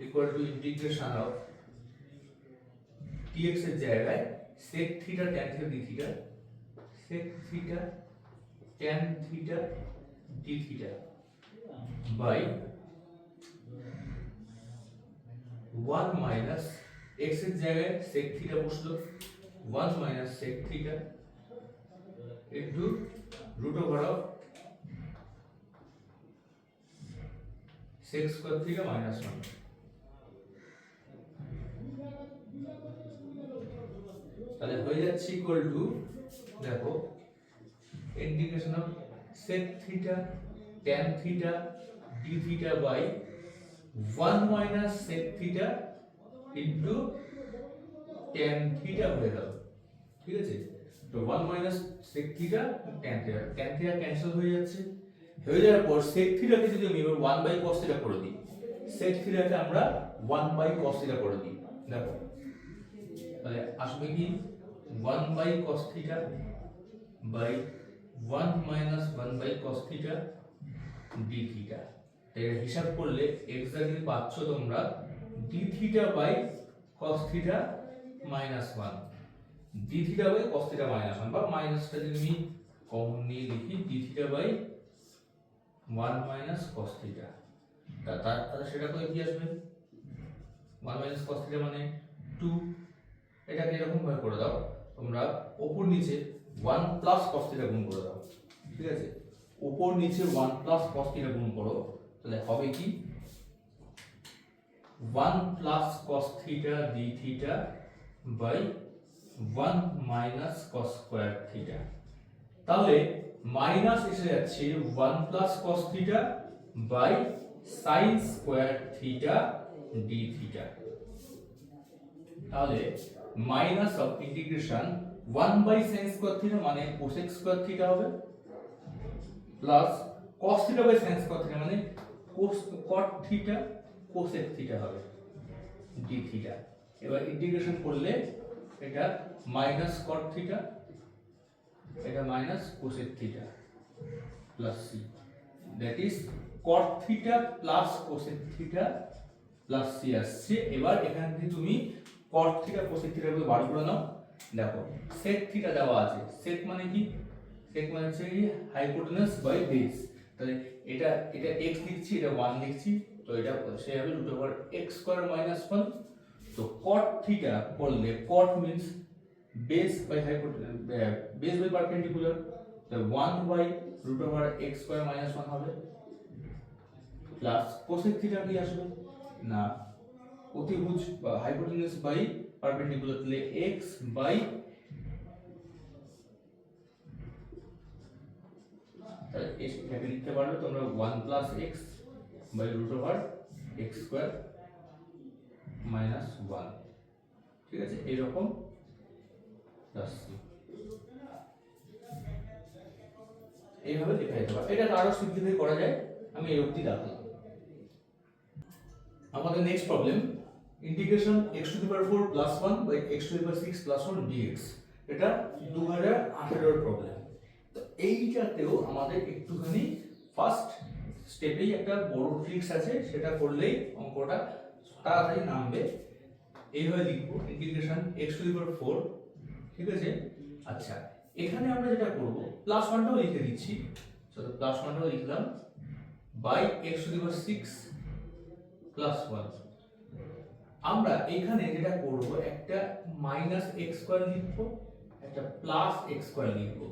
equal to integration of dx এর জায়গায় sec theta tan theta d theta, sec theta tan theta d theta by 1 minus x এর জায়গায় sec theta বসলো 1 minus sec theta into root over of sec square theta minus 1। তাহলে হয়ে যাচ্ছে equal to দেখো integration of sec theta tan theta d theta by 1 minus sec theta into tan theta হয়ে গেল, ঠিক আছে। তো 1 minus sec theta tan theta cancel হয়ে যাচ্ছে, হয়ে যাওয়ার পর sec থিটাকে যদি আমি এবার 1 বাই cos থিটা করে দিই, sec থিটাকে আমরা 1 বাই cos থিটা করে দিই, দেখো তাহলে আসবে কি 1 by cos theta by 1 minus 1 by cos theta d theta. তাই হিসাব করলে এক্স্যাক্টলি পাচ্ছ তোমরা d theta by cos theta minus 1, d theta by cos theta minus 1, বা মাইনাসটা যদি আমি কমন নিয়ে লিখি d theta by 1 minus cos theta, তাহলে সেটা করে কি আসবে 1 মাইনাস cos থিটা মানে 2। এটাকে এরকম ভাবে করে দাও তোমরা, উপর নিচে 1 প্লাস cos থিটা গুণ করে দাও, ঠিক আছে, উপর নিচে 1 প্লাস cos থিটা গুণ করো, তাহলে হবে কি 1 plus cos theta d theta by 1 minus cos square theta. তাহলে মাইনাস এসে যাচ্ছে 1 plus cos theta by sin square theta d theta. তাহলে minus of integration 1 by sin square theta মানে cosec স্কয়ার থিটা হবে, plus cos theta by sin square theta মানে cot theta cosec theta হবে d theta. এবার integration করলে এটা minus cot theta, এটা minus cosec theta plus c, that is cot theta plus cosec theta plus c আসছে। এবার এখান থেকে তুমি cot থিটা cosec থিটা গুলো বার করে নাও, দেখো sec থিটা দেওয়া আছে, sec মানে কি, sec মানে হচ্ছে কি হাইপোটেনাস বাই বেস, তাহলে এটা x লিখছি, এটা 1 লিখছি, তো এটা সে হবে root over x square minus 1। তো cot থিটা করলে cot means base by base by perpendicular, তো 1 by root over x square minus 1 হবে, প্লাস কোসেক থিটা কি আসবে না অতিভুজ বা হাইপোটেনিউস বাই পারপেন্ডিকুলার, তাহলে x বাই তাহলে এটাকে লিখতে পারবে তোমরা 1 plus x by root over x square minus 1, ঠিক আছে, এরকম আসছে, এইভাবে লেখা যেতে পারে। এটা আরো সিম্পলিফাই করা যায়, আমি এই অবধি রাখলাম। আমাদের next problem integration x to the power 4 plus 1 by x to the power 6 plus 1 dx, এটা 2018 এর প্রবলেম। তো এইটাতেও আমাদের একটুখানি ফার্স্ট স্টেপেই একটা বড় ট্রিক্স আছে, সেটা করলেই অঙ্কটা তাড়াতাড়ি নামবে। এইভাবে লিখবো integration x to the power 4, ঠিক আছে। আচ্ছা, এখানে আমরা যেটা করব প্লাস 1টাও লিখে দিচ্ছি, চলো প্লাস 1টাও লিখলাম, by x to the power 6 plus 1। আমরা এখানে যেটা করব একটা মাইনাস x স্কয়ার লিখবো, একটা প্লাস x স্কয়ার লিখবো,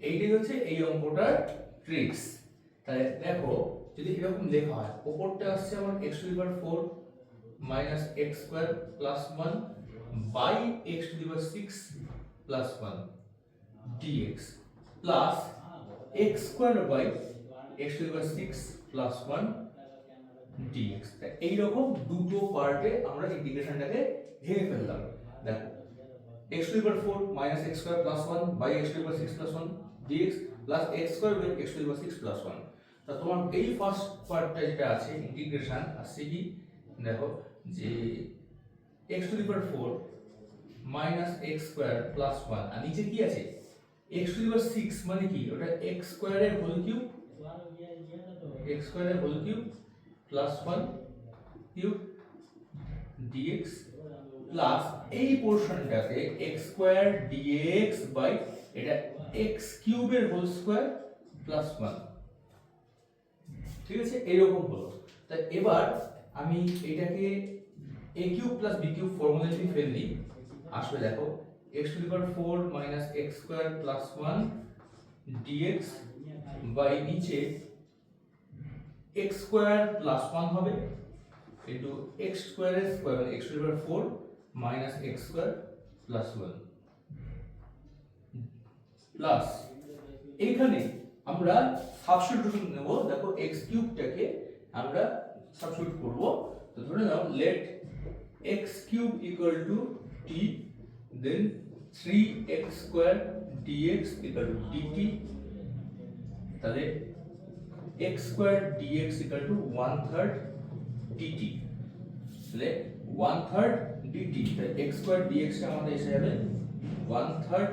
এইটাই হচ্ছে এই অঙ্কটার ট্রিক্স। তাহলে দেখো যদি এরকম লেখা হয়, উপরটা আসছে আমার x to the power 4 minus x square plus 1 by x to the power 6 plus 1 dx plus x square by x to the power 6 plus 1 dx। এই রকম দুটো পার্টে আমরা ইন্টিগ্রেশনটাকে ভেঙে ফেললাম। দেখো x to the power 4 minus x square plus 1 by x to the power 6 plus 1 dx plus x square by x to the power 6 plus 1। তা তোমার এই ফার্স্ট পার্টটা যেটা আছে ইন্টিগ্রেশন আসছে কি, দেখো যে x to the power 4 minus x square plus 1, আর নিচে কি আছে x টু দি পাওয়ার 6, মানে কি ওটা x স্কয়ারের হোল কিউব, x স্কয়ারের whole cube plus 1 cube dx plus এই পোরশনটাতে x স্কয়ার dx বাই এটা x কিউবের হোল স্কয়ার প্লাস 1, ঠিক আছে, এরকম হলো। তাই এবার আমি এটাকে a cube plus b cube ফর্মুলাতে ফেললি, আসবে দেখো x to the power 4 minus x square plus 1 dx by নিচে x স্কয়ার প্লাস 1 হবে ইনটু x স্কয়ারের স্কয়ার, মানে x to the power 4 minus x square plus 1 plus এইখানে আমরা সাবস্টিটিউশন নেব। দেখো x কিউবটাকে আমরা সাবস্টিটিউট করব, তো ধরে নাও let x cube equal to t, then 3x square dx equal to dt, তাহলে x square dx equal to 1/3 dt, তাহলে 1/3 dt, তাহলে x স্কয়ার dx টা আমাদের এসে যাবে 1/3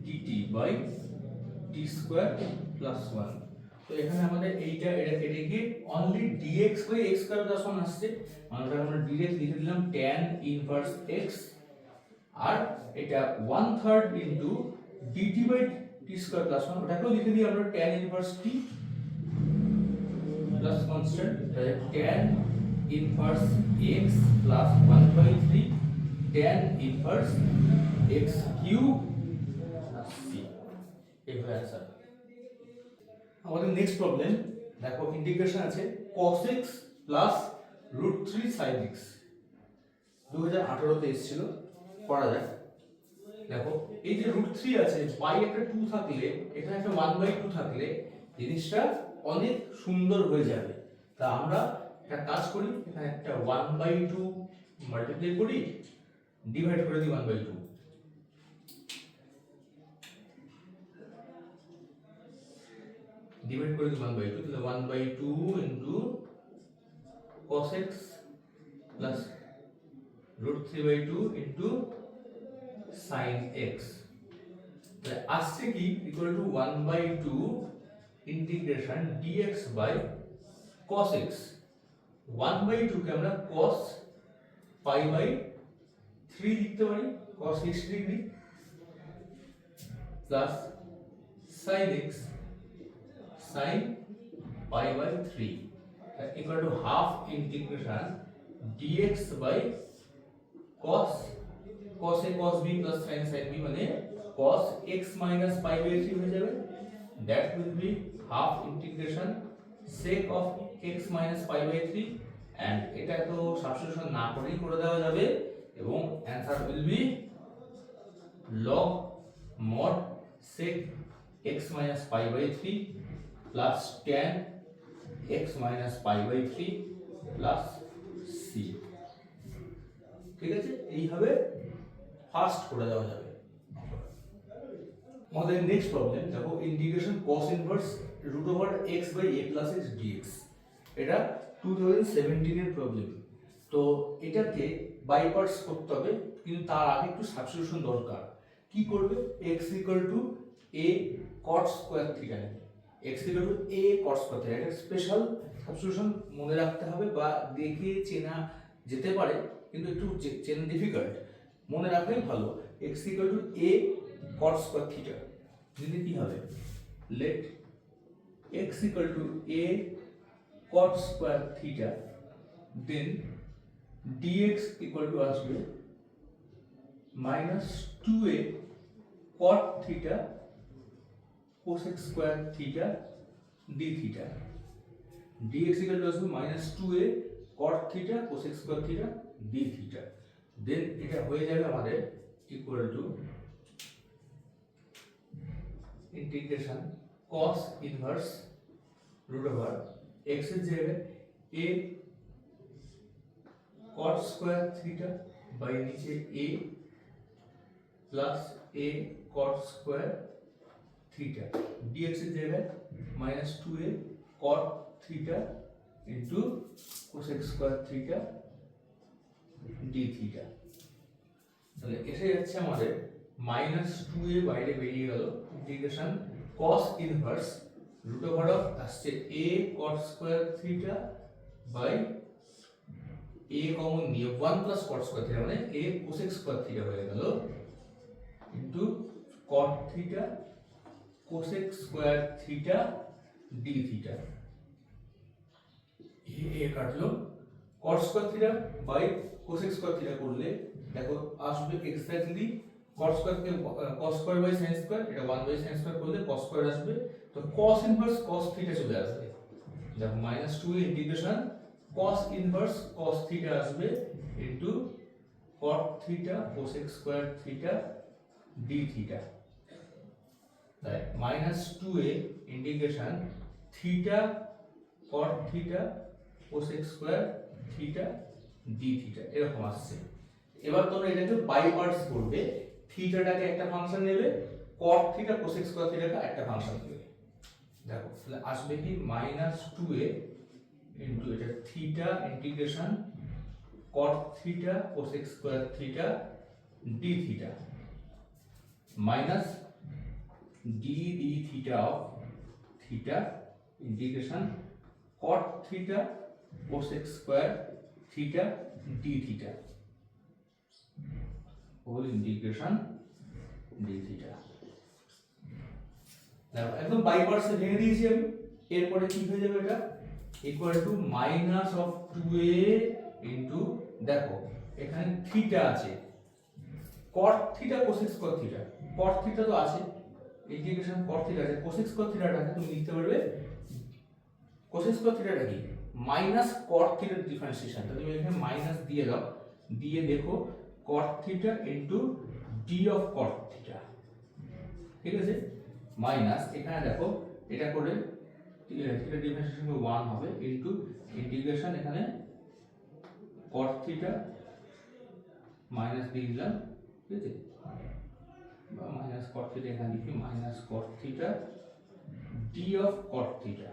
dt by t square plus 1। তো এখানে আমাদের এটা কেটে গিয়ে only dx by x square plus 1 আসছে, মানে আমরা ডিরেক্ট লিখে দিলাম tan ইনভার্স x, আর এটা 1/3 into dt by t square plus 1, ওটাকেও লিখে দিই আমরা tan inverse t plus constant, তাহলে tan inverse x plus 1/3 tan inverse x cube plus c, এইভাবে आंसर। আমাদের নেক্সট প্রবলেম দেখো ইন্টিগ্রেশন আছে cos x plus √3 sin x, 2018 তে এসেছিল, পড়া যাক। দেখো এই যে √3 আছে, বাই একটা 2 থাকলে এখানে একটা 1/2 থাকলে জিনিসটা অনেক সুন্দর হয়ে যাবে। তা আমরা একটা কাজ করি, এখানে একটা 1/2 মাল্টিপ্লাই করি, ডিভাইড করে দিই 1/2, ডিভাইড করে দিই 1/2, তাহলে 1/2 into cos x plus √3/2 into sin x, তাহলে আসছে কি equal to 1/2 integration dx by cos x। 1/2 কে আমরা cos pi বাই 3 লিখতে পারি, cos 60 degree plus sin x sin pi by 3 equal to half integration dx by cos cos a cos b plus sin b মানে cos x minus pi by 3 হয়ে যাবে, that will be half integration sec of x minus pi by 3 and এটা তো substitution না করেই করে দেওয়া যাবে এবং answer will be log mod sec x minus pi by 3 plus tan x minus pi by 3 plus c। ঠিক আছে, এইভাবে ফার্স্ট করে দেওয়া যাবে। আমাদের নেক্সট প্রবলেম দেখো, integration cos inverse root over x by a plus x dx, এটা 2017 এর প্রবলেম। তো এটাকে বাই পার্টস করতে হবে, কিন্তু তার আগে একটু সাবস্টিটিউশন দরকার। কি করবে? x equal to a cot square theta নেবে, x equal to a cot square theta. এটা স্পেশাল সাবস্টিটিউশন মনে রাখতে হবে বা দেখে চেনা যেতে পারে, কিন্তু একটু চেনা ডিফিকাল্ট, মনে রাখলেই ভালো। x equal to a cot square theta দিলে কি হবে? Let x equal to a cot square theta, then dx equal to আসবে minus 2a cot theta cosec square theta d theta, dx equal to আসবে minus 2a cot theta cosec square theta d theta. Then এটা হয়ে যাবে আমাদের equal to integration cos inverse root over x এর জায়গায় a cot square theta by নিচে a plus a cot square theta, dx এর জায়গায় minus 2a cot theta into cosec square theta d theta. তাহলে এসে যাচ্ছে আমাদের মাইনাস 2a বাইরে বেরিয়ে গেল, integration cos inverse root over of আসছে a cot square theta by a common নিয়ে 1 প্লাস cot স্কয়ার থিটা মানে a cosec স্কয়ার থিটা হয়ে গেল into cot theta cosec square theta d theta. এ কাটলো, cot square theta by cosec square theta করলে দেখো আসবে exactly cos square by sin square, এটা 1 বাই sin স্কয়ার করলে cos স্কয়ার আসবে, তো cos ইনভার্স cos থিটা চলে আসবে। দেখো minus 2 integration cos inverse cos theta আসবে into cot theta cosec square theta d theta, তাই minus 2a integration theta cot theta cosec square theta d theta এরকম আসছে। এবার তোমরা এটাকে বাই পার্টস করবে, থিটাটাকে একটা ফাংশন নেবে, cot থিটা cosec স্কয়ার থিটাকে একটা ফাংশন নেবে। দেখো তাহলে আসবে কি মাইনাস 2a ইনটু এটা theta integration cot theta cosec square theta d theta minus d d theta of theta integration cot theta cosec square theta d theta whole integration d theta. দেখো একদম by পার্টসে ভেঙে দিয়েছি আমি। এরপরে কি হয়ে যাবে? এটা equal to minus of 2a into, দেখো এখানে থিটা আছে, cot theta cosec square theta, cot theta তো আছে, ইন্টিগ্রেশন cot থিটা আছে, cosec স্কয়ার থিটাটাকে তুমি লিখতে পারবে, cosec স্কয়ার থিটাটা কি মাইনাস cot থিটার ডিফারেন্সিয়েশন, তো তুমি এখানে মাইনাস দিয়ে দাও, দিয়ে দেখো cot theta into d of cot theta, ঠিক আছে, মাইনাস এখানে দেখো এটা করে থিটা ডিফারেন্সিয়েশন 1 হবে ইনটু ইন্টিগ্রেশন এখানে cot থিটা মাইনাস দিয়ে দিলাম, ঠিক আছে, বা মাইনাস cot থিটা এখানে লিখি minus cot theta d of cot theta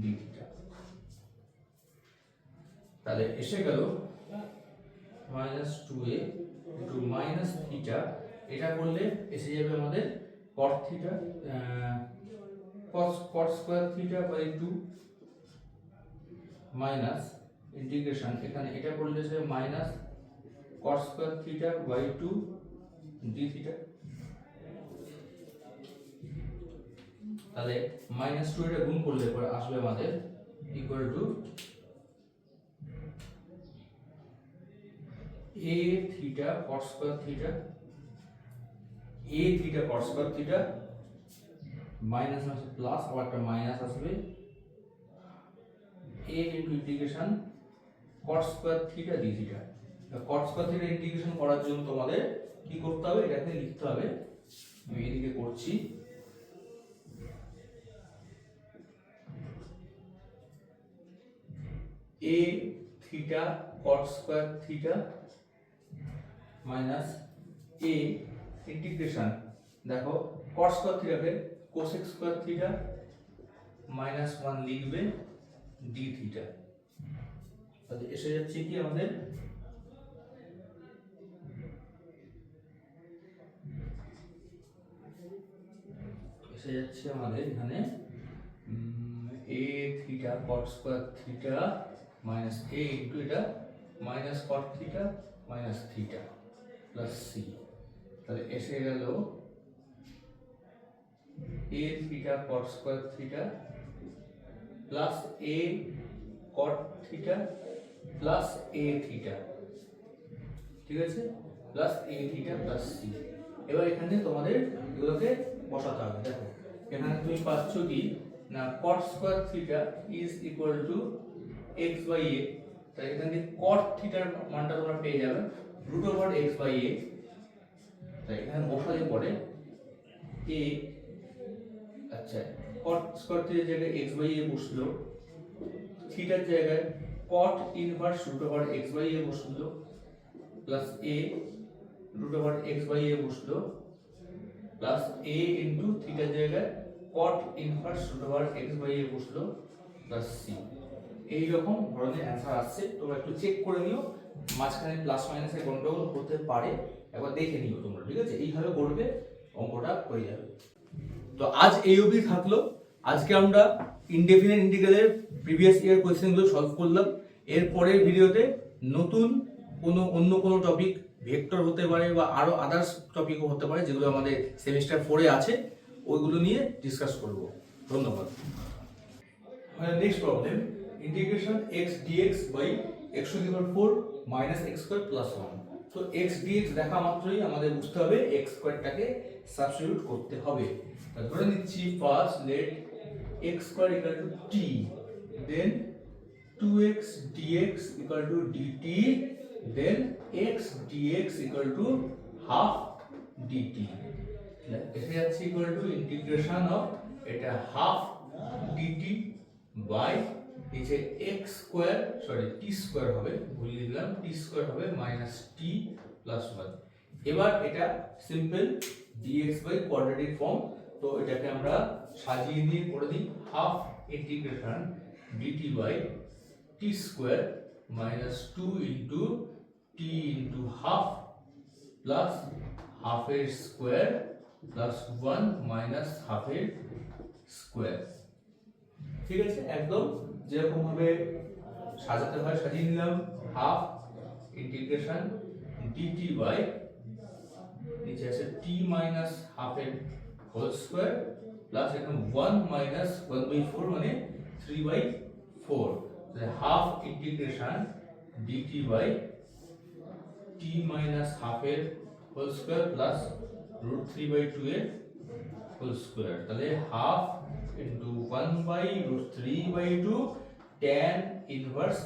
d theta. তাহলে এসে গেল minus 2a into minus theta, এটা করলে এসে যাবে আমাদের cot theta cot square theta by 2 minus integration এখানে এটা করলে এসে minus cot square theta by 2 d theta. তাহলে মাইনাস 2 এটা গুণ করলে পরে আসবে আমাদের equal to a a theta cos square theta, a theta cos square theta minus আছে প্লাস আবার একটা মাইনাস আসবে a into integration cos square theta d theta. cos square theta integration করার জন্য তোমাদের কি করতে হবে, এটাকে লিখতে হবে। আমি এদিকে করছি, a theta cos square theta minus a integration, দেখো cos স্কয়ার থিটাকে cosec স্কয়ার থিটা মাইনাস 1 লিখবে d থিটা। তাহলে এসে যাচ্ছে কি আমাদের এখানে a theta cot square theta minus a into এটা minus cot theta minus theta plus c। তাহলে এসে গেল a theta cot square theta plus a cot theta plus a theta, ঠিক আছে, plus a theta plus c। এবার এখানে তোমাদের এগুলোকে বসাতে হবে। দেখো এখানে তুমি পাচ্ছ কি না cot square theta is equal to x by a, তাই এখানে cot থিটার মানটা তোমরা পেয়ে যাবে root over x by a। তাই এখানে বসালে পরে a, আচ্ছা cot স্কয়ার থিটার জায়গায় x বাই a বসলো, থিটার জায়গায় cot inverse root over x by a বসলো, plus a root over x by a বসলো, প্লাস a ইনটু থিটার জায়গায় cot inverse root over x by a বসলো, প্লাস c। এই রকম ধরনের অ্যানসার আসছে, তোমরা একটু চেক করে নিও, মাঝখানে প্লাস মাইনাসের গন্ডগোল হতে পারে, একবার দেখে নিও তোমরা, ঠিক আছে। এইভাবে করবে, অঙ্কটা হয়ে যাবে। তো আজ এই অবধি থাকলো। আজকে আমরা ইনডেফিনিট ইন্টিগ্রালের প্রিভিয়াস ইয়ার কোয়েশ্চেনগুলো সলভ করলাম। এর পরের ভিডিওতে নতুন অন্য কোনো টপিক, ভেক্টর হতে পারে বা আরো আদার্স টপিকও হতে পারে, যেগুলো আমাদের সেমিস্টার 4-এ আছে, ওইগুলো নিয়ে ডিসকাস করব। ধন্যবাদ। Next problem, integration x dx by x to the power 4 minus x square plus 1। তো x dx দেখা মাত্রই আমাদের বুঝতে হবে x স্কয়ারটাকে সাবস্টিটিউট করতে হবে। তাহলে ধরে নিচ্ছি first let x square equal to t, then 2x dx equal to dt, then x dx equal to half dt। এসে যাচ্ছে equal to integration of এটা half dt by নিচে x স্কয়ার t স্কয়ার হবে, ভুল লিখলাম, t square হবে minus t plus 1। এবার এটা simple dx by quadratic form, তো এটাকে আমরা সাজিয়ে নিয়ে করে দিই half integration dt by t square minus 2 into t into half plus হাফের স্কয়ার প্লাস 1 মাইনাস হাফের স্কয়ার। ঠিক আছে, একদম যেরকম ভাবে সাজাতে হয় সাজিয়ে নিলাম। হাফ ইন্টিগ্রেশন dt বাই নিচে আছে t মাইনাস হাফের হোল স্কয়ার প্লাস এখানে 1 মাইনাস 1/4 মানে 3/4। Half integration dt by t minus হাফের হোল স্কয়ার প্লাস রুট 3/2 এর হোল স্কয়ার। তাহলে half into 1/√3/2 tan inverse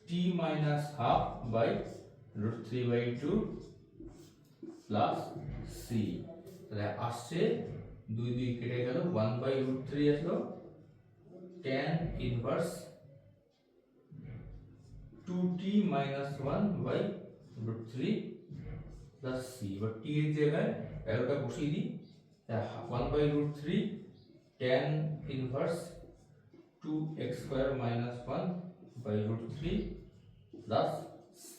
t minus half by √3/2 plus c। তাহলে আসছে 2 2 কেটে গেল, 1/√3 আসলো, tan inverse 2t minus 1/√3 plus c। এবার t এর জায়গায় ভ্যালুটা বসিয়ে দিই, 1/√3 tan inverse 2x² - 1/√3 plus c।